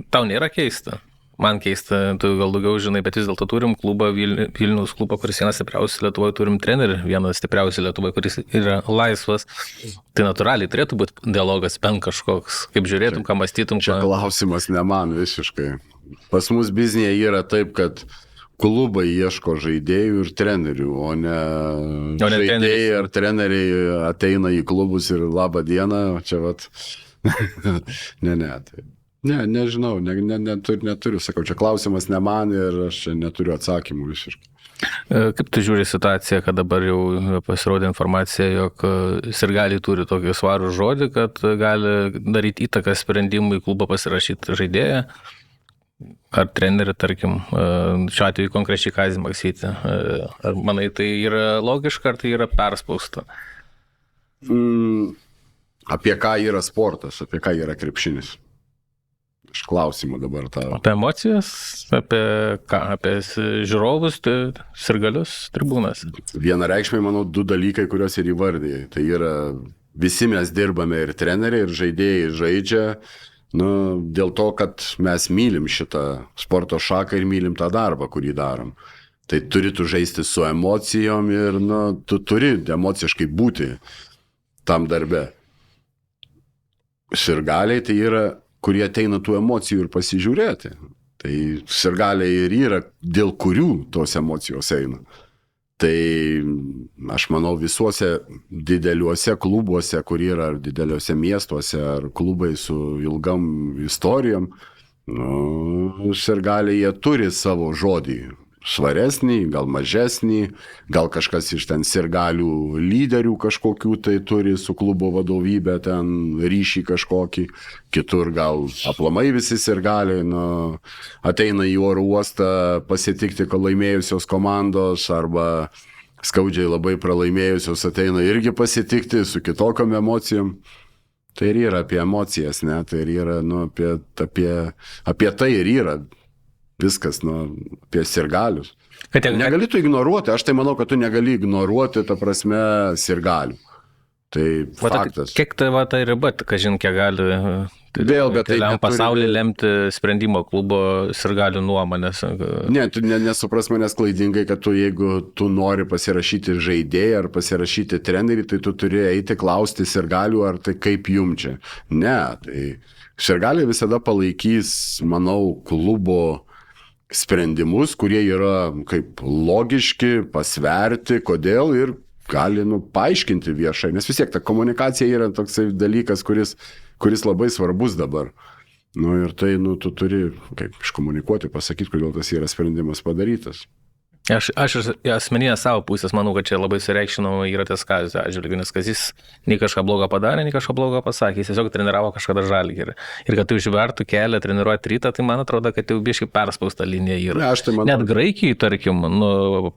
Tau nėra keista? Man keista, tu gal daugiau žinai, bet vis dėlto turim klubą, Vilniaus klubą, kuris vienas stipriausias Lietuvoje, turim trenerį, vienas stipriausias Lietuvoje, kuris yra laisvas. Tai natūraliai turėtų būti dialogas bent kažkoks, kaip žiūrėtum, ką mąstytum. Čia klausimas ne man visiškai. Pas mus biznėje yra taip, kad klubai ieško žaidėjų ir trenerių, o ne žaidėjai ar treneriai ateina į klubus ir labą dieną, čia tai. Nežinau, neturiu, sakau, čia klausimas ne man ir aš neturiu atsakymų visiškai. Kaip tu žiūri situaciją, kad dabar jau pasirodė informacija, jog sirgaliai turi tokį svarų žodį, kad gali daryti įtaką sprendimui klubą pasirašyti žaidėją ar trenerį, tarkim, šiuo atveju konkrečiai Kazį Maksytį. Ar manai, tai yra logiška, ar tai yra perspausta? Apie ką yra sportas, apie ką yra krepšinis? Iš klausimų dabar tą. Apie emocijas, apie ką, apie žiūrovus, sirgalius, tribūnas. Vienareikšmiai, manau, 2 dalykai, kuriuos ir įvardėjai. Tai yra, visi mes dirbame ir treneriai, ir žaidėjai žaidžia, dėl to, kad mes mylim šitą sporto šaką ir mylim tą darbą, kurį darom. Tai turi tu žaisti su emocijom ir, tu turi emociškai būti tam darbe. Sirgaliai tai yra, kurie ateina tų emocijų ir pasižiūrėti. Tai sirgaliai ir yra, dėl kurių tos emocijos eina. Tai aš manau visuose dideliuose klubuose, kur yra ar dideliuose miestuose, ar klubai su ilgam istorijom, sirgaliai jie turi savo žodį. svaresnį, gal mažesnį, gal kažkas iš ten sirgalių lyderių kažkokių tai turi su klubo vadovybė ten ryšį kažkokį, kitur gal aplamai visi sirgaliai ateina į oro uostą pasitikti laimėjusios komandos arba skaudžiai labai pralaimėjusios ateina irgi pasitikti su kitokiom emocijom. Tai ir yra apie emocijas, ne? Tai ir yra apie tai ir yra viskas, apie sirgalius. Negali tu ignoruoti, aš tai manau, kad tu negali ignoruoti, ta prasme, sirgalių. Tai faktas. Kiek tai riba, kažin, kiek gali vėl, bet tai pasaulyje lemti sprendimo klubo sirgalių nuomonės. Ne, tu nesupras manęs klaidingai, kad jeigu tu nori pasirašyti žaidėją ar pasirašyti trenerį, tai tu turi eiti klausti sirgalių, ar tai kaip jum čia. Ne, tai sirgaliai visada palaikys, manau, klubo sprendimus, kurie yra kaip logiški, pasverti, kodėl ir gali paaiškinti viešai, nes vis tiek ta komunikacija yra toksai dalykas, kuris labai svarbus dabar. Ir tai, tu turi iškomunikuoti, pasakyti, kodėl tas yra sprendimas padarytas. Aš asmeninę savo pusės manau, kad čia labai sureikšinama yra tas Kazio atžvilgiu, nes Kazys nei kažką blogo padarė, nei kažką blogo pasakė, jis tiesiog treniravo kažkada Žalgirį. Ir kad tu užvertų kelią treniruoti Rytą, tai man atrodo, kad jau biškai perspausta linija yra. Ne, net Graikijai, tarkim,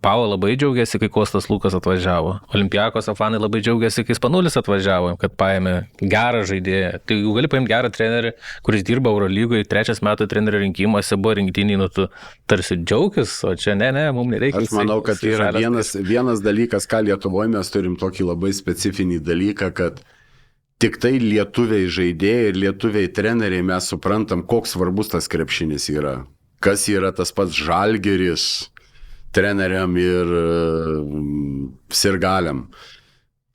Pau labai džiaugiasi, kai Kostas Lukas atvažiavo. Olimpiakos fanai labai džiaugiasi, kai Spanulis atvažiavo, kad paėmė gerą žaidėją. Tai jau gali paimti gerą trenerį, kuris dirba Eurolygoje, 3 metų trenerio rinkimuose buvo rinktiniai, tu tarsi džiaugis, o čia ne, mums nereikia. Aš manau, kad yra vienas dalykas, ką Lietuvoje mes turim tokį labai specifinį dalyką, kad tik tai lietuviai žaidėjai ir lietuviai treneriai mes suprantam, koks svarbus tas krepšinis yra. Kas yra tas pats Žalgiris treneriam ir sirgaliam.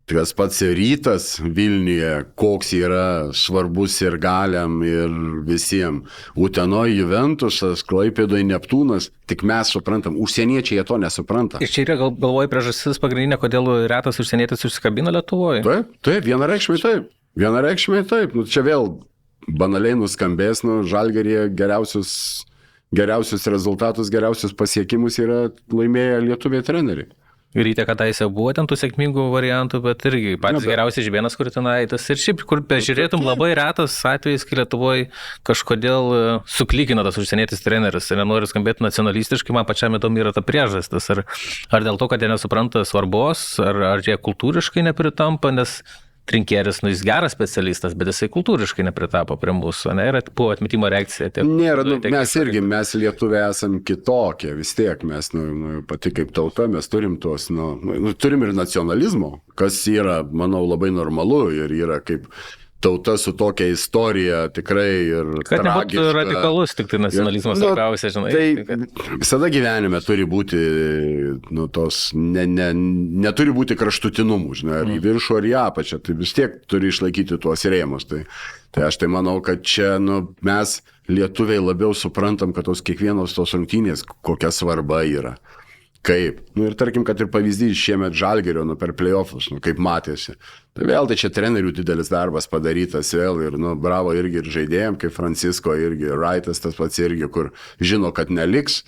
Tas pats Rytas Vilniuje, koks yra svarbus sirgaliam ir visiems. Utenoje Juventusas, Klaipėdoje Neptūnas, tik mes suprantam, užsieniečiai jie to nesupranta. Ir čia yra galvoju priežastis pagrindinė, kodėl retas užsienietis užsikabina Lietuvoje. Taip, vienareikšmiai taip. Čia vėl banaliai nuskambės, Žalgiryje geriausius rezultatus, geriausius pasiekimus yra laimėję lietuviai treneriai. Ryte kadaise buvo ten tų sėkmingų variantų, bet irgi patys geriausias Žibėnas Kurtinaitis. Ir šiaip, kur bežiūrėtum, labai retas atvejis, kai Lietuvoje kažkodėl suklikina tas užsienietis treneris. Ir nenoriu skambėti nacionalistiškai, man pačiam įdomu yra ta priežastis. Ar dėl to, kad jie nesupranta svarbos, ar jie kultūriškai nepritampa, nes Trinkieris, jis geras specialistas, bet jisai kultūriškai nepritapo prie mūsų, ne? Ir buvo atmetimo reakcija. Nėra, mes lietuviai esam kitokie, vis tiek mes, pati kaip tauta, mes turim tos, turim ir nacionalizmo, kas yra, manau, labai normalu ir yra kaip tauta su tokia istorija tikrai ir kad nebūtų radikalus, tik tai nacionalizmas svarbiausia, žinai. Tai visada gyvenime turi būti, neturi būti kraštutinumų, žinai, ar į viršų, ar į apačią, tai vis tiek turi išlaikyti tuos rėmus. Tai aš tai manau, kad čia mes lietuviai labiau suprantam, kad kiekvienos tos rungtynės kokia svarba yra. Kaip. Ir tarkim, kad ir pavyzdys šiemet Žalgirio per play-offus, kaip matėsi. Tai vėl tai čia trenerių didelis darbas padarytas vėl ir bravo irgi ir žaidėjim, kaip Francisko irgi, Wrightas tas pats irgi, kur žino, kad neliks,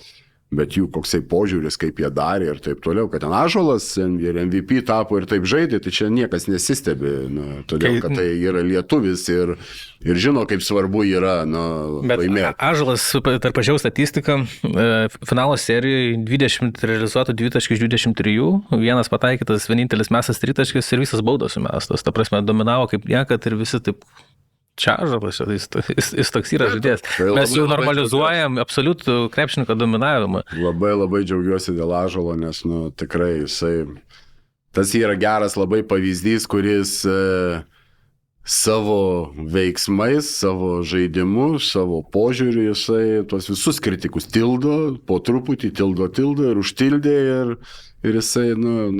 bet jų koksai požiūris, kaip jie darė ir taip toliau, kad ten Ąžuolas ir MVP tapo ir taip žaidė, tai čia niekas nesistebi, todėl, kad tai yra lietuvis ir žino, kaip svarbu yra laimėti. Ąžuolas, pažiūrėjau statistiką, finalo serijoje 20 realizuotų 2.23, vienas pataikytas, vienintelis mestas tritaškis ir visas baudos sumestas. Ta prasme, dominavo kaip niekad ir visi taip čia Ąžuolas, jis toks yra žaidėjas. Mes jau normalizuojam absoliutų krepšininko dominavimą. Labai labai džiaugiuosi dėl Ąžuolo, nes tikrai tas yra geras labai pavyzdys, kuris savo veiksmais, savo žaidimu, savo požiūriu jisai tuos visus kritikus tildo, po truputį tildo ir užtildė ir jisai,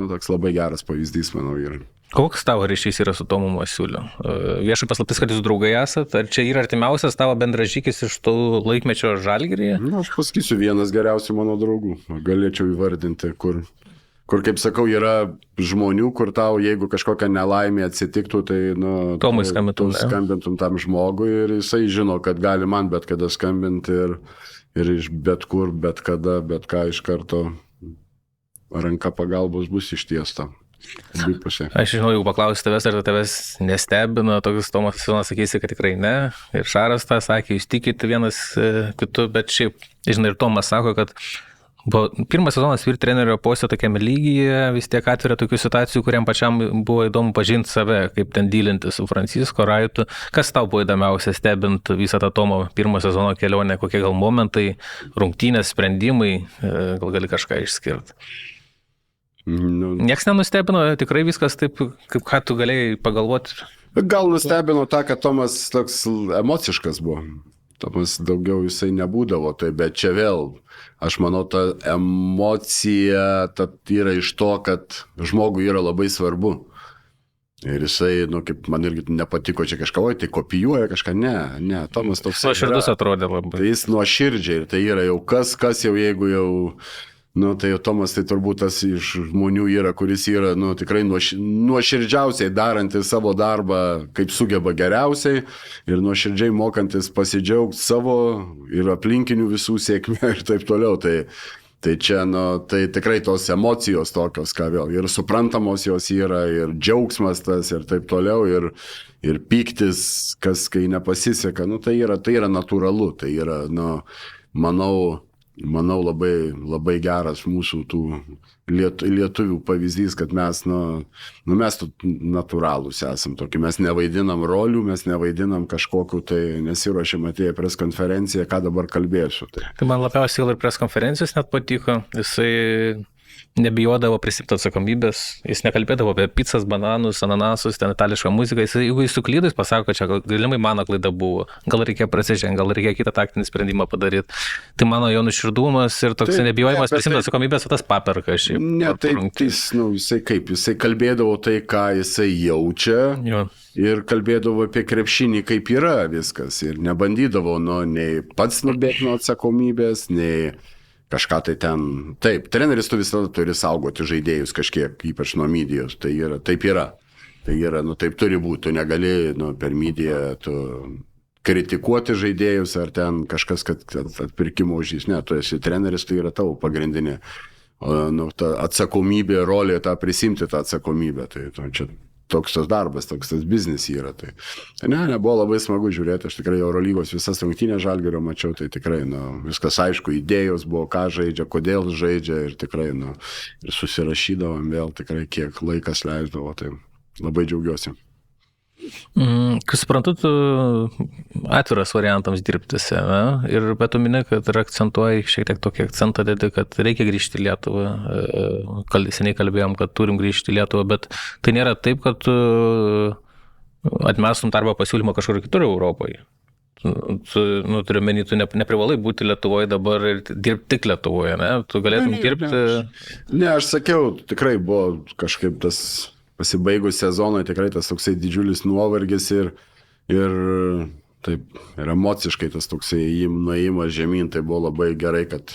toks labai geras pavyzdys, manau, yra. Koks tavo ryšys yra su Tomu Masiuliu? Viešai paslaptis, kad jūs draugai esat, ar čia yra artimiausias tavo bendražykis iš tų laikmečio Žalgiryje? Aš pasakysiu, vienas geriausių mano draugų. Galėčiau įvardinti, kur kur, kaip sakau, yra žmonių, kur tau, jeigu kažkokia nelaimė atsitiktų, tai, Tomui skambintum, skambintum tam žmogui ir jisai žino, kad gali man bet kada skambinti ir iš bet kur, bet kada, bet ką iš karto ranka pagalbos bus ištiesta. Aš žinau, jeigu paklausiu tavęs, ar tavęs nestebino, tokius Tomas Vasiūnas sakysi, kad tikrai ne. Ir Šaras tą sakė, jūs tikite vienas kitu, bet šiaip, žinai, ir Tomas sako, kad pirmas sezonas vyr trenerio poste tokiame lygyje vis tiek atveria tokių situacijų, kuriam pačiam buvo įdomu pažinti save, kaip ten dylinti su Francisko Raitu. Kas tau buvo įdomiausia stebint visą tą Tomo pirmo sezono kelionę, kokie gal momentai, rungtynės, sprendimai, gal gali kažką išskirti? Niekas nenustebino, tikrai viskas taip, kaip ką tu galėjai pagalvoti? Gal nustebino tą, kad Tomas toks emociškas buvo. Tomas daugiau jisai nebūdavo, tai bet čia vėl, aš manau, ta emocija yra iš to, kad žmogui yra labai svarbu. Ir jisai, kaip man irgi nepatiko čia kažką, tai kopijuoja kažką, ne, Tomas toks... Nuoširdus atrodė labai. Tai jis nuoširdžiai ir tai yra jau kas jau jeigu jau... tai jau Tomas tai turbūt tas iš žmonių yra, kuris yra, tikrai nuoširdžiausiai darantis savo darbą, kaip sugeba geriausiai ir nuoširdžiai mokantis pasidžiaugti savo ir aplinkinių visų sėkmė ir taip toliau. Tai čia, tai tikrai tos emocijos tokios, ką vėl, ir suprantamos jos yra, ir džiaugsmas tas, ir taip toliau, ir pyktis, kas kai nepasiseka, tai yra natūralu, tai yra, manau, labai, labai geras mūsų tų lietuvių pavyzdys, kad mes, mes natūralūs esam tokie, mes nevaidinam rolių, mes nevaidinam kažkokiu, tai nesiruošim atėję pres konferenciją, ką dabar kalbėsiu. Tai man labiausiai gal ir pres konferencijos net patiko, jisai nebijodavo prisimti atsakomybės, jis nekalbėdavo apie pizzas, bananus, ananasus, ten itališką muziką, jeigu jis suklydus, pasako, kad čia galimai mano klaida buvo, gal reikia prasižengti, gal reikia kitą taktinį sprendimą padaryti. Tai mano jo nuoširdumas ir toks nebijojimas prisimti atsakomybės, o tas paperka šiaip. Ne, tai jisai kalbėdavo tai, ką jisai jaučia ir kalbėdavo apie krepšinį, kaip yra viskas ir nebandydavo nei pats nubėgti nuo atsakomybės, nei kažką tai ten. Taip, treneris tu visada turi saugoti žaidėjus kažkiek, ypač nuo medijos. Tai yra, taip yra. Tai yra, taip turi būti. Tu negali per mediją kritikuoti žaidėjus ar ten kažkas, kad atpirkimo uždys. Ne, tu esi treneris, tai yra tavo pagrindinė ta atsakomybė, rolė, tą prisimti tą atsakomybę. Tai čia toks tas darbas, toks tas biznis yra. Tai buvo labai smagu žiūrėti, aš tikrai Eurolygos visas rungtynės Žalgirio mačiau, tai tikrai, viskas aišku, idėjos buvo, ką žaidžia, kodėl žaidžia ir tikrai, ir susirašydavom vėl, tikrai kiek laikas leisdavo, tai labai džiaugiuosi. Kai suprantu, tu atviras variantams dirbtisi, ir bet tu minė, kad ir akcentuoji, šiek tiek tokį akcentą dedi, kad reikia grįžti į Lietuvą, seniai kalbėjom, kad turim grįžti į Lietuvą, bet tai nėra taip, kad tu atmestum darbo pasiūlymą kažkur kitur Europoje. Turiu menį, tu neprivalai būti Lietuvoje dabar ir dirbti tik Lietuvoje, ne? Tu galėtum dirbti... Ne, aš sakiau, tikrai buvo kažkaip tas... Pasibaigus sezonui tikrai tas toksai didžiulis nuovargis ir taip, ir emociškai tas toksai nuėjimas žemyn, tai buvo labai gerai, kad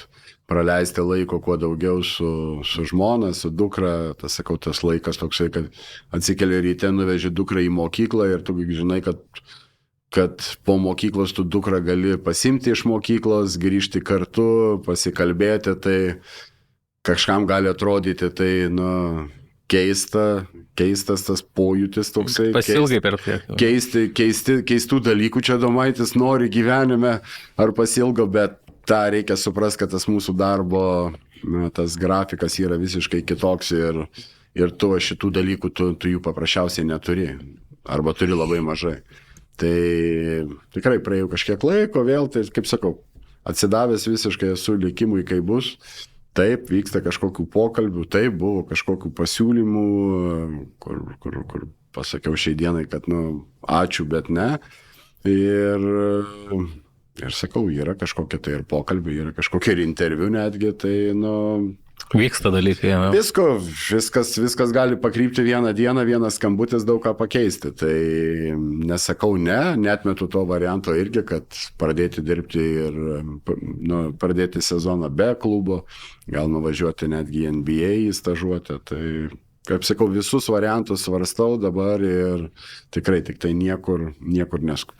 praleisti laiko kuo daugiau su žmona, su dukra, tas laikas toksai, kad atsikeli ryte, nuveži dukrą į mokyklą ir tu žinai, kad po mokyklos tu dukrą gali pasimti iš mokyklos, grįžti kartu, pasikalbėti, tai kažkam gali atrodyti, tai, keistas tas pojūtis toksai. Pasilgai per tiek. Keistų dalykų čia Domaitis nori gyvenime ar pasilgo, bet tą reikia suprasti, kad tas mūsų darbo, tas grafikas yra visiškai kitoks ir tu šitų dalykų tu jų paprasčiausiai neturi. Arba turi labai mažai. Tai tikrai praėjau kažkiek laiko vėl, tai kaip sakau, atsidavęs visiškai esu likimui, kai bus. Taip, vyksta kažkokių pokalbių, taip, buvo kažkokių pasiūlymų, kur pasakiau šiai dienai, kad, ačiū, bet ne. Ir sakau, yra kažkokie tai ir pokalbiai, yra kažkokie ir interviu netgi, tai, Vyksta dalykai. Viskas gali pakrypti vieną dieną, vienas skambutis daug ką pakeisti. Tai nesakau netmetu to varianto irgi, kad pradėti dirbti ir pradėti sezoną be klubo, gal nuvažiuoti netgi į NBA į stažuotę. Tai, kaip sakau, visus variantus svarstau dabar ir tikrai tik tai niekur neskubu.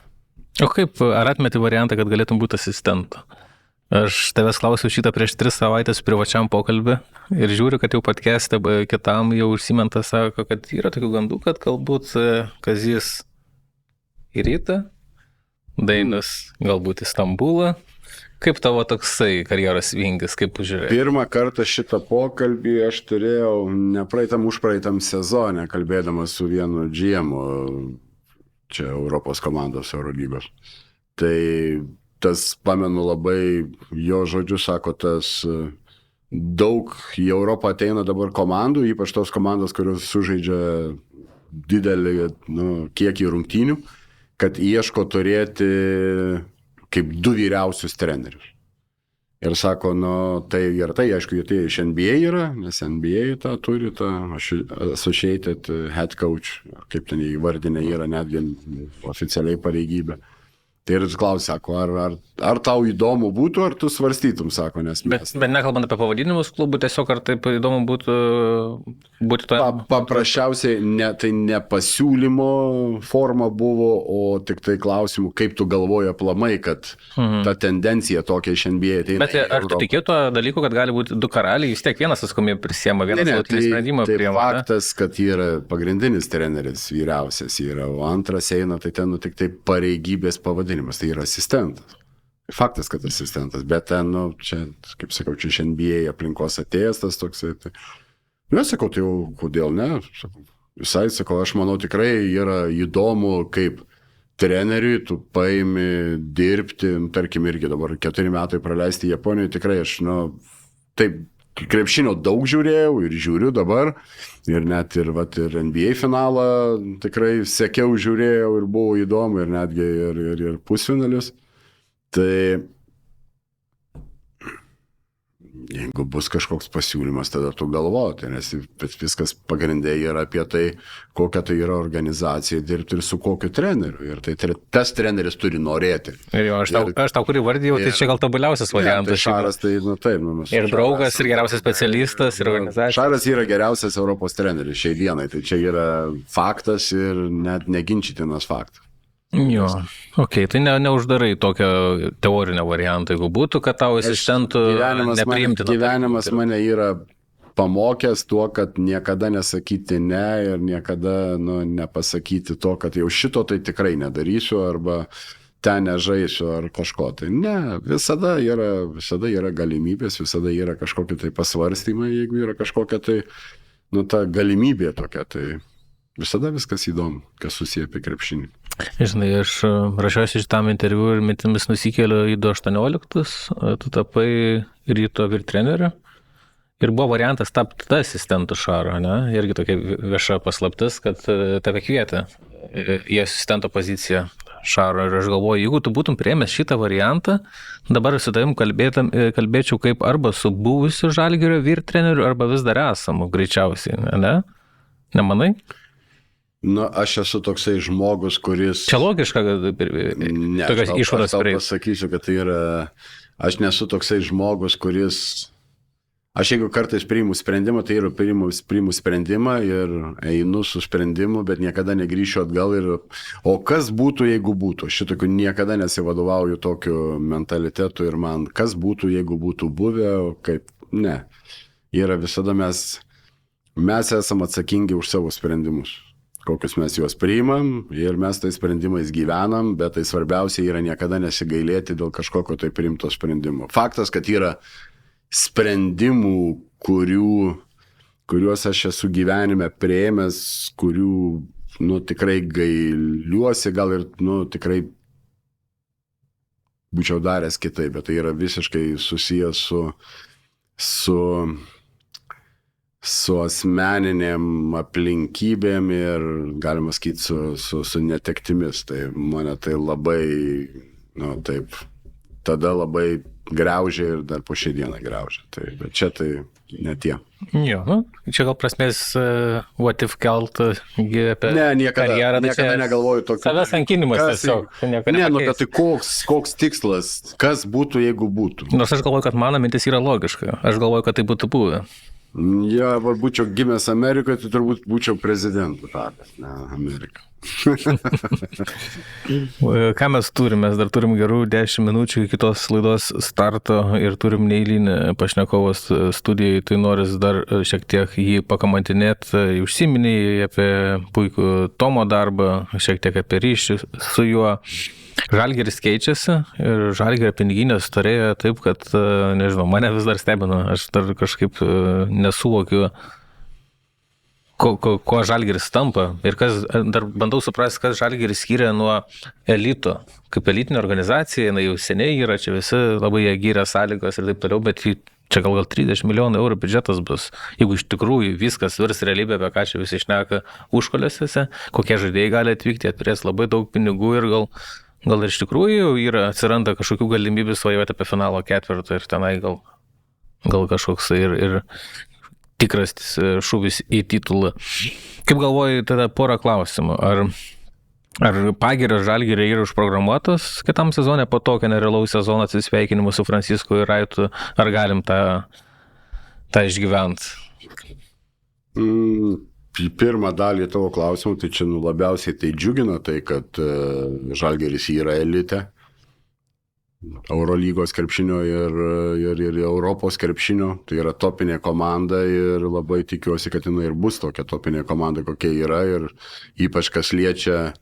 O kaip, ar atmeti variantą, kad galėtum būti asistentu? Aš tavęs klausiau šitą prieš 3 savaitės privačiam pokalbį ir žiūriu, kad jau podcast'e kitam jau užsimentas sako, kad yra tokių gandų, kad galbūt Kazys į Rytą, Dainius galbūt į Stambulą. Kaip tavo toksai karjeros vingis, kaip žiūrėjai? Pirmą kartą šitą pokalbį aš turėjau ne užpraeitam sezone, kalbėdamas su vienu GM-u, čia Europos komandos Eurolygos. Tai tas, pamenu labai jo žodžius, sako, tas daug į Europą ateina dabar komandų, ypač tos komandos, kurios sužaidžia didelį kiekį rungtynių, kad ieško turėti kaip 2 vyriausius trenerius. Ir sako, tai ir tai, aišku, tai iš NBA yra, nes NBA tą turi, tą associated head coach, kaip ten įvardinę yra netgi oficialiai pareigybė. Tai ir jis klausė, sako, ar tau įdomu būtų, ar tu svarstytum, sako, nes mes... Bet nekalbant apie pavadinimus klubų, tiesiog ar taip įdomu būtų būti toje... Paprasčiausiai tai ne pasiūlymo forma buvo, o tik tai klausimų, kaip tu galvoji aplamai, kad ta tendencija tokia iš NBA ateina. Bet ar tu tikėjai to dalyko, kad gali būti 2 karaliai, vis tiek vienas atsakomybę prisiema, vienas galutinį sprendimą priima? Tai faktas, kad yra pagrindinis treneris, vyriausias yra, o antras eina, tai ten tik tai pareigybės pavadinimas. Tai yra asistentas. Faktas, kad asistentas, bet ten, čia, kaip sakau, čia iš NBA aplinkos atėjęs tas toksai. Tai... sakau, tai jau kodėl ne? Visai, sakau, aš manau tikrai yra įdomu, kaip treneriui tu paimi dirbti, tarkim irgi dabar 4 metai praleisti Japonijoje, tikrai aš, taip, krepšinio daug žiūrėjau ir žiūriu dabar. Ir net ir NBA finalą tikrai sekiau, žiūrėjau ir buvo įdomu, ir netgi ir pusfinalius. Tai jeigu bus kažkoks pasiūlymas, tada tu galvoti, nes viskas pagrindė yra apie tai, kokia tai yra organizacija dirbti ir su kokiu treneriu. Ir tai tas treneris turi norėti. Ir jo, aš tau kurį vardėjau, tai čia gal tobuliausias variantas. Tai Šaras, tai, taip. Ir draugas, ir geriausias specialistas, ir organizacija. Šaras yra geriausias Europos treneris šiai dienai. Tai čia yra faktas ir net neginčytinas faktas. Jo, tai neuždarai tokio teorinio varianto, jeigu būtų, kad tau asistentų nepriimti. Gyvenimas mane yra pamokęs tuo, kad niekada nesakyti ne ir niekada nepasakyti to, kad jau šito tai tikrai nedarysiu arba ten nežaisiu ar kažko. Tai ne, visada yra galimybės, visada yra kažkokie tai pasvarstymai, jeigu yra kažkokia tai, ta galimybė tokia, tai visada viskas įdomu, kas susiję apie krepšinį. Žinai, aš rašiausi šitam interviu ir mintimis nusikėliau į 2018, tu tapai Ryto vyr-treneriu ir buvo variantas tapti asistentų Šaro, ne? Irgi tokia vieša paslaptis, kad tave kvietė į asistento poziciją Šaro ir aš galvoju, jeigu tu būtum priėmęs šitą variantą, dabar su tavim kalbėčiau kaip arba su buvusiu Žalgirio vyr-treneriu, arba vis dar esamu, greičiausiai, ne? Nemanai? Aš esu toksai žmogus, kuris... Čia logiška, tokios išvados prieit. Aš pasakysiu, kad tai yra... Aš nesu toksai žmogus, kuris... Aš jeigu kartais priimu sprendimą, tai yra priimu sprendimą ir einu su sprendimu, bet niekada negrįšiu atgal ir... O kas būtų, jeigu būtų? Šitokiu niekada nesivadovauju tokiu mentalitetu ir man kas būtų, jeigu būtų buvę, kaip... Ne. Yra visada mes esam atsakingi už savo sprendimus. Kokius mes juos priimam ir mes tais sprendimais gyvenam, bet tai svarbiausia yra niekada nesigailėti dėl kažkokio tai priimto sprendimo. Faktas, kad yra sprendimų, kuriuos aš esu gyvenime priėmęs, kurių tikrai gailiuosi, gal ir tikrai būčiau daręs kitaip, bet tai yra visiškai susijęs su asmeninėm aplinkybėm ir, galima sakyti, su netektimis. Tai mane tai labai, taip, tada labai griaužė ir dar po šią dieną griaužė. Tai, bet čia tai ne tie. Jo, čia gal prasmės what if kelt apie niekada negalvoju tokio. Savęs kankinimas tiesiog. Tai koks tikslas, kas būtų, jeigu būtų. Nors aš galvoju, kad mano mintis yra logiška. Aš galvoju, kad tai būtų buvę. Ja, būčiau gimęs Amerikoje, tai turbūt būčiau prezidentu tapęs, ne Amerika. Ką mes turim? Mes dar turim gerų 10 minučių iki kitos laidos starto ir turim neįlinį pašnekovas studijai, tai noris dar šiek tiek jį pakamantinėti. Užsiminėjai apie puikų Tomo darbą, šiek tiek apie ryšį su juo. Žalgiris keičiasi ir Žalgirio piniginės turėjo taip, kad, nežinau, mane vis dar stebina, aš dar kažkaip nesuvokiu, ko Žalgiris tampa ir dar bandau suprasti, kas Žalgiris skiria nuo elito. Kaip elitinė organizacija, jinai jau seniai yra, čia visi labai jie gyrė sąlygos ir taip toliau, bet čia gal 30 milijonų eurų biudžetas bus. Jeigu iš tikrųjų viskas virs realybė, apie ką čia visi šneka užkulisiuose, kokie žaidėjai gali atvykti, jie turės labai daug pinigų ir gal ir iš tikrųjų atsiranda kažkokių galimybių svajoti apie finalo ketvirtą ir tenai gal kažkoks ir tikras šūvis į titulą. Kaip galvoji, tada porą klausimų. Ar Pagirio Žalgirio yra užprogramuotas kitam sezonė po tokio nerealaus sezono atsisveikinimo su Francisku ir Raitu? Ar galim tą išgyventi? Pirmą dalį tavo klausimų, tai čia labiausiai tai džiugina, tai kad Žalgiris yra elite. Eurolygos krepšinio ir Europos krepšinio. Tai yra topinė komanda ir labai tikiuosi, kad jinai ir bus tokia topinė komanda, kokia yra. Ir ypač kas liečia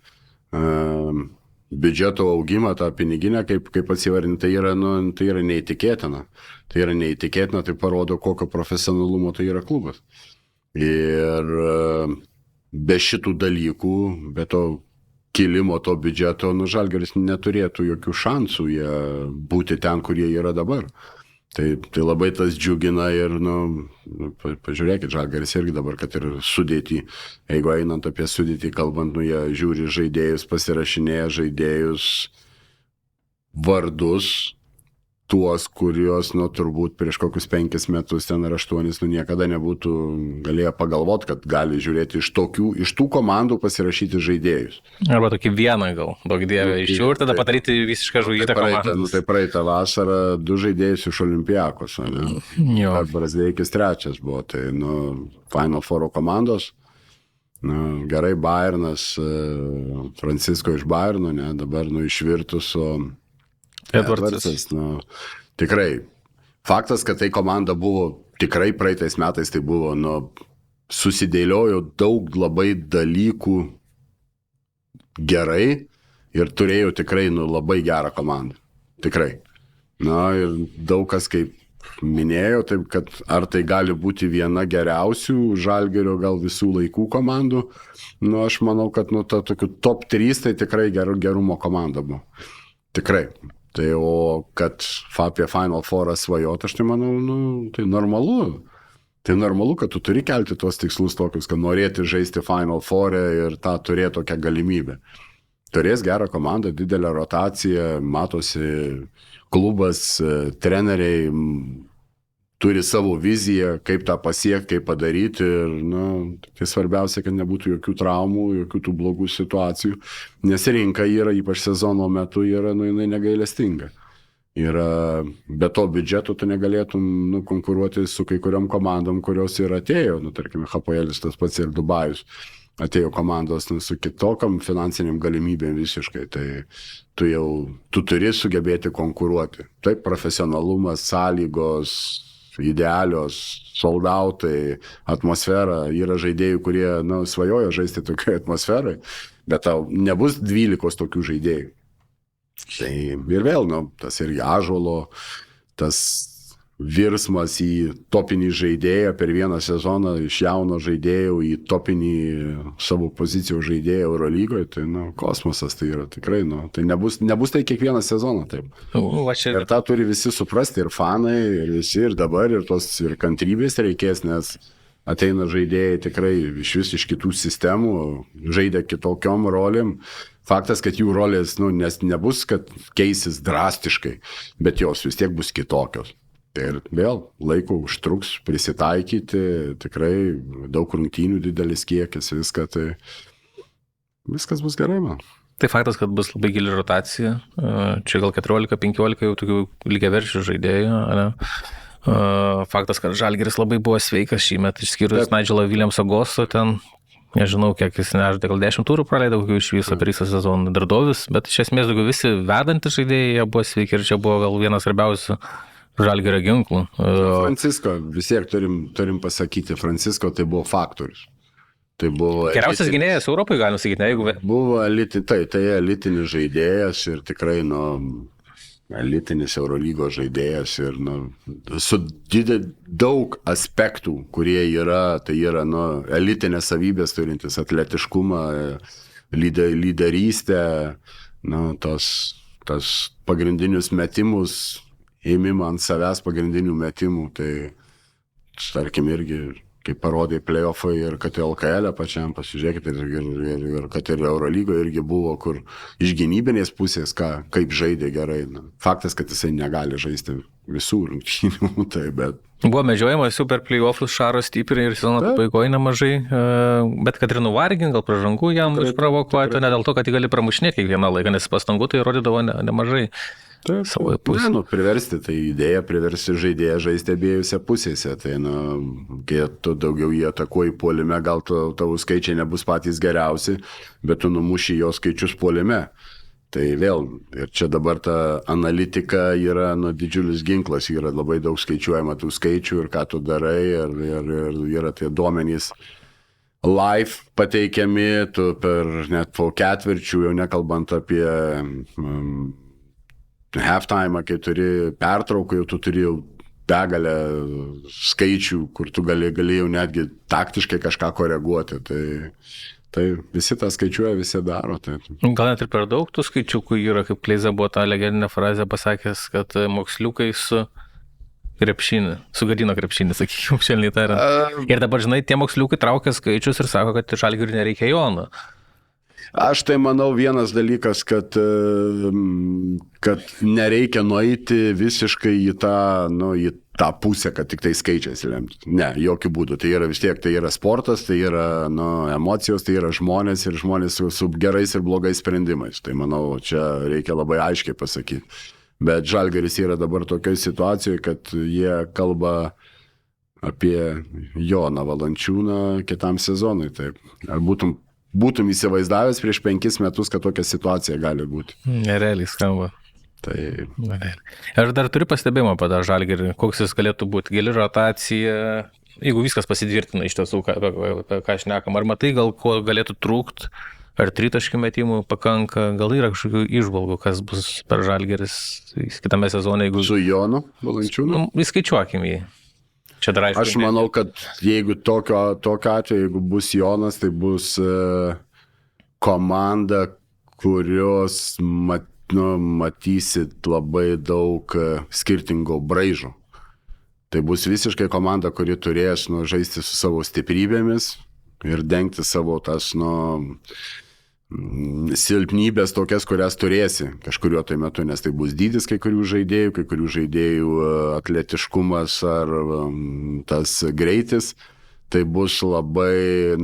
biudžeto augimą, tą piniginę, kaip atsivarinti, tai yra neįtikėtina. Tai yra neįtikėtina, tai parodo, kokio profesionalumo tai yra klubas. Ir be šitų dalykų, be to kilimo to biudžeto, Žalgiris neturėtų jokių šansų jie būti ten, kur jie yra dabar. Tai labai tas džiugina ir, pažiūrėkit, Žalgiris irgi dabar, kad ir sudėtį, jeigu einant apie sudėtį kalbant, jie žiūri žaidėjus, pasirašinėja žaidėjus vardus, tuos, kuriuos, turbūt prieš kokius 5 metus ten ar 8, niekada nebūtų galėję pagalvoti, kad gali žiūrėti iš tų komandų pasirašyti žaidėjus. Arba tokį vieną gal, daug dievė iš jų ir tada padaryti visišką žvaigždę komandą. Tai praeitą vasarą 2 žaidėjus iš Olimpiakos, ar Brazdeikis 3 buvo, tai Final Four komandos. Gerai, Bayernas, Francisco iš Bayerno, dabar išvirtus, o Edvardsas, tikrai. Faktas, kad tai komanda buvo, tikrai praeitais metais tai buvo, susidėliojo daug labai dalykų gerai ir turėjo tikrai, labai gerą komandą. Tikrai. Ir daug kas, kaip minėjau, taip, kad ar tai gali būti viena geriausių Žalgirio gal visų laikų komandų, aš manau, kad ta tokių top 3 tai tikrai gerumo komanda buvo. Tikrai. Tai o kad apie Final Fourą svajot, aš tai manau, tai normalu. Tai normalu, kad tu turi kelti tuos tikslus tokius, kad norėti žaisti Final Four'e ir tą turėti tokią galimybę. Turės gerą komandą, didelę rotaciją, matosi klubas, treneriai turi savo viziją, kaip tą pasiekti, kaip padaryti ir, tai svarbiausia, kad nebūtų jokių traumų, jokių tų blogų situacijų, nes rinka yra, ypač sezono metu, yra, jinai negailestinga. Be to biudžeto tu negalėtum konkuruoti su kai kuriom komandom, kurios ir atėjo, tarkime, Hapoelis, tas pats ir Dubajus, atėjo komandos su kitokiam finansiniam galimybėm visiškai, tai tu turi sugebėti konkuruoti. Taip, profesionalumas, sąlygos, idealios, soldautai, atmosfera, yra žaidėjų, kurie svajojo žaisti tokioje atmosferai, bet tau nebus 12 tokių žaidėjų. Tai ir vėl, tas irgi Ąžuolo, tas virsmas į topinį žaidėją per vieną sezoną iš jauno žaidėjo į topinį savo pozicijų žaidėją Eurolygoje, tai kosmosas tai yra tikrai, tai nebus tai kiekvieną sezoną taip. Ir tą turi visi suprasti, ir fanai, ir visi, ir dabar, ir tos ir kantrybės reikės, nes ateina žaidėjai tikrai iš kitų sistemų, žaidė kitokiom rolėm. Faktas, kad jų rolės, nes nebus, kad keisis drastiškai, bet jos vis tiek bus kitokios. Ir vėl laiko užtruks prisitaikyti, tikrai daug rungtynių didelis kiekis, viskas bus gerai, man. Tai faktas, kad bus labai gili rotacija, čia gal 14-15 jau tokių lygiaverčių žaidėjų, ne? Faktas, kad Žalgiris labai buvo sveikas šįmet, išskyrus Nigelą Williamsą Gosto, ten, nežinau, kiek jis nežaidė, gal 10 turų praleido, kokių iš viso per visą sezoną Dardovis, bet iš esmės daugiau visi vedantys žaidėjai, jie buvo sveiki ir čia buvo gal vienas svarbiausių Žalgirio ginklų. Francisco, vis tiek turim pasakyti, Francisco tai buvo faktorius. Tai buvo geriausias gynėjas Europoje, galim sakyti, ne, jeigu... Buvo elitinis žaidėjas ir tikrai, elitinis Eurolygos žaidėjas ir, su daug aspektų, kurie yra, tai yra, elitinės savybės turintis atletiškumą, lyderystę, tas pagrindinius metimus, ėmimą ant savęs pagrindinių metimų, tai, tarkim, irgi... Kaip parodė play-offai ir kad LKL pačiam, pasižiūrėkite, ir kad ir Eurolygoje irgi buvo, kur iš gynybinės pusės, kaip žaidė gerai. Faktas, kad jisai negali žaisti visų rungtynių, tai bet... Buvo medžiojama super play-offus Šaro stipriai ir sezono pabaigoje nemažai, bet kad ir nuvargin, gal pražangų jam išprovokuoja, ne dėl to, kad jį gali pramušinėti kiekvieną laiką, nes pastangų tai rodydavo nemažai. Savo pusę. Priversti, tai idėja priversti žaidėją žaisti abiejose pusėse. Tai, kai tu daugiau jį atakuoji puolime, gal tavo skaičiai nebus patys geriausi, bet tu numuši jo skaičius puolime. Tai vėl, ir čia dabar ta analitika yra didžiulis ginklas, yra labai daug skaičiuojama tų skaičių ir ką tu darai, ir yra tie duomenys live pateikiami, tu net po ketvirčių, jau nekalbant apie halftime, kai turi pertrauką, jau tu turi begalę skaičių, kur tu galėjau netgi taktiškai kažką koreguoti. Tai visi tą skaičiuoja, visi daro. Tai. Gal net ir per daug tų skaičiukų yra, kaip Kleiza buvo tą legendinę frazę pasakęs, kad moksliukai sugadino krepšinį, sakykime, šelniai tariant. Ir dabar, žinai, tie moksliukai traukia skaičius ir sako, kad Žalgiriui nereikia Jono. Aš tai manau vienas dalykas, kad nereikia nueiti visiškai į tą pusę, kad tik tai skaičiais lemti. Ne, jokių būdų. Tai yra vis tiek, tai yra sportas, tai yra emocijos, tai yra žmonės ir žmonės su gerais ir blogais sprendimais. Tai manau, čia reikia labai aiškiai pasakyti. Bet Žalgiris yra dabar tokioje situacijoje, kad jie kalba apie Joną Valančiūną kitam sezonui. Taip. Ar būtum įsivaizdavęs prieš 5 metus, kad tokia situacija gali būti. Nerealiai skamba. Tai... Aš dar turiu pastebėjimą apie tą Žalgirį, koks jis galėtų būti. Gili rotacija, jeigu viskas pasitvirtina iš tiesų, apie ką šnekam. Ar matai, gal ko galėtų trūkti, ar tritaškių metimų pakanka, gal yra kažkokių įžvalgų, kas bus per Žalgiris kitame sezone. Jeigu... Su Jonu Valančiūnu? Įskaičiuokim jį. Aš manau, kad jeigu tokio atveju, jeigu bus Jonas, tai bus komanda, kurios matysit labai daug skirtingų braižų. Tai bus visiškai komanda, kuri turės žaisti su savo stiprybėmis ir dengti savo tas silpnybės tokias, kurias turėsi kažkuriuo tai metu, nes tai bus dydis kai kurių žaidėjų atletiškumas ar tas greitis. Tai bus labai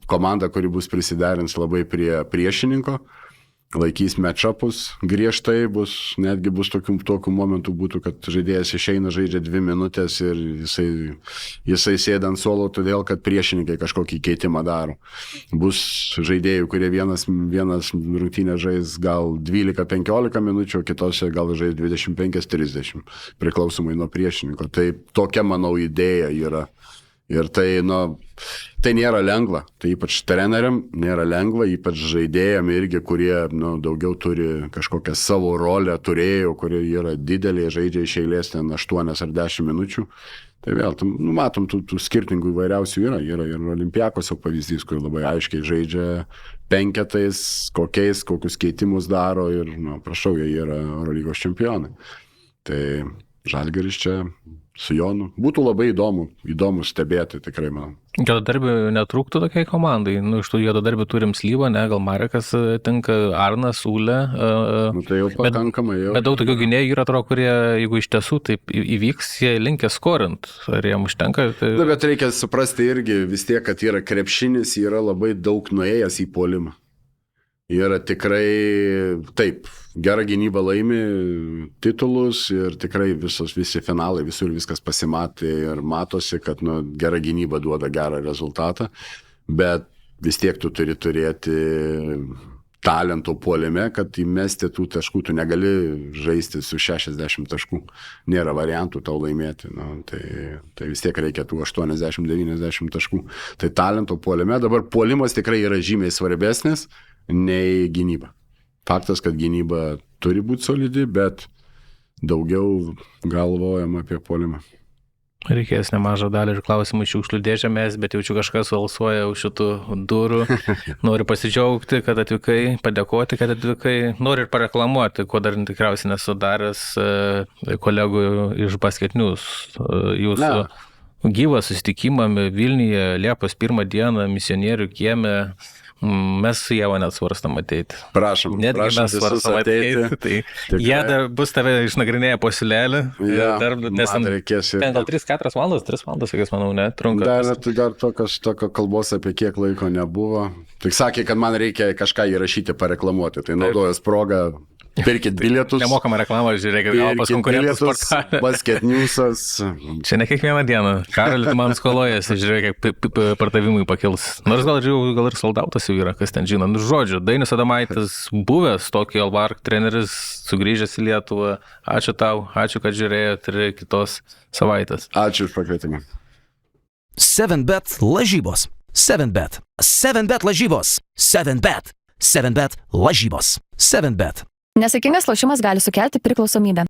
komanda, kuri bus prisiderins labai prie priešininko, laikys match-upus griežtai, netgi bus tokių momentų būtų, kad žaidėjas išeina, žaidžia 2 minutės ir jisai sėda ant suolo, todėl kad priešininkai kažkokį keitimą daro. Bus žaidėjų, kurie vienas rungtynę žais gal 12-15 minučių, kitose gal žais 25-30, priklausomai nuo priešininko. Tai tokia, manau, idėja yra. Ir tai nėra lengva, tai ypač treneriam nėra lengva, ypač žaidėjam irgi, kurie daugiau turi kažkokią savo rolę, kurie yra dideliai, žaidžia iš eilės 8 ar 10 minučių. Tai vėl, matom, tų skirtingų įvairiausių yra ir Olimpiakos pavyzdys, kur labai aiškiai žaidžia penketais, kokius keitimus daro ir, prašau, jie yra Eurolygos čempionai. Tai Žalgiris čia su Jonu. Būtų labai įdomu stebėti, tikrai manau. Juodadarbių netrūktų tokiai komandai. Nu, iš tų juodadarbių turim Slyvą, ne, gal Marekas tinka, Arnas, Ūlė. Nu, tai jau pakankamai jau. Bet daug tokių gynėjų yra, atrodo, kurie, jeigu iš tiesų taip įvyks, jie linkia skorint. Ar jiem užtenka? Tai... Na, bet reikia suprasti irgi vis tiek, kad yra krepšinis, yra labai daug nuėjęs į puolimą. Yra tikrai, taip, gera gynyba laimi titulus ir tikrai visi finalai, visur viskas pasimatė ir matosi, kad gera gynyba duoda gerą rezultatą, bet vis tiek tu turi turėti talento puolime, kad įmesti tų taškų, tu negali žaisti su 60 taškų, nėra variantų tau laimėti, tai vis tiek reikia tų 80-90 taškų. Tai talento puolime, dabar puolimas tikrai yra žymiai svarbesnis nei gynyba. Faktas, kad gynyba turi būti solidi, bet daugiau galvojam apie puolimą. Reikės nemažą dalį ir klausimų šiukšlių dėžėmės, bet jaučiu kažkas alsuoja už šitų durų. Noriu pasidžiaugti, kad atvykai, padėkoti, kad atvykai. Noriu ir pareklamuoti, ko dar tikriausiai nesudaręs kolegų iš Basket News. Jūsų gyvą susitikimą Vilniuje Liepos 1 dieną misionierių kieme. Mes su Ieva net svarstam ateiti. Prašom mes svarstam ateiti. Tai jie dar bus tave išnagrinėję po siūlelį. Ja, man reikės ir... Ten gal 3-4 valandas, 3 valandas, sakas, manau, ne, trunka. Dar tokio kalbos apie kiek laiko nebuvo. Tik sakė, kad man reikia kažką įrašyti, pareklamuoti. Tai naudojęs progą. Pirkit bilietus. Nemokamą reklamą, žiūrėkit, gal pas konkurentus portalą. Basket News'as. Čia ne kiekvieną dieną. Karoli, man skolojasi, žiūrėk, kiek pardavimai pakils. Nors gal ir soldautas jau yra, kas ten žino. Nu, žodžiu, Dainius Adomaitis, buvęs Tokio Albark treneris, sugrįžęs į Lietuvą. Ačiū tau, ačiū, kad žiūrėjot ir kitos savaitės. Ačiū už pakvietimą. 7bet lažybos. 7bet. 7bet lažybos. 7bet. 7bet lažybos. 7bet. Nesaikingas lošimas gali sukelti priklausomybę.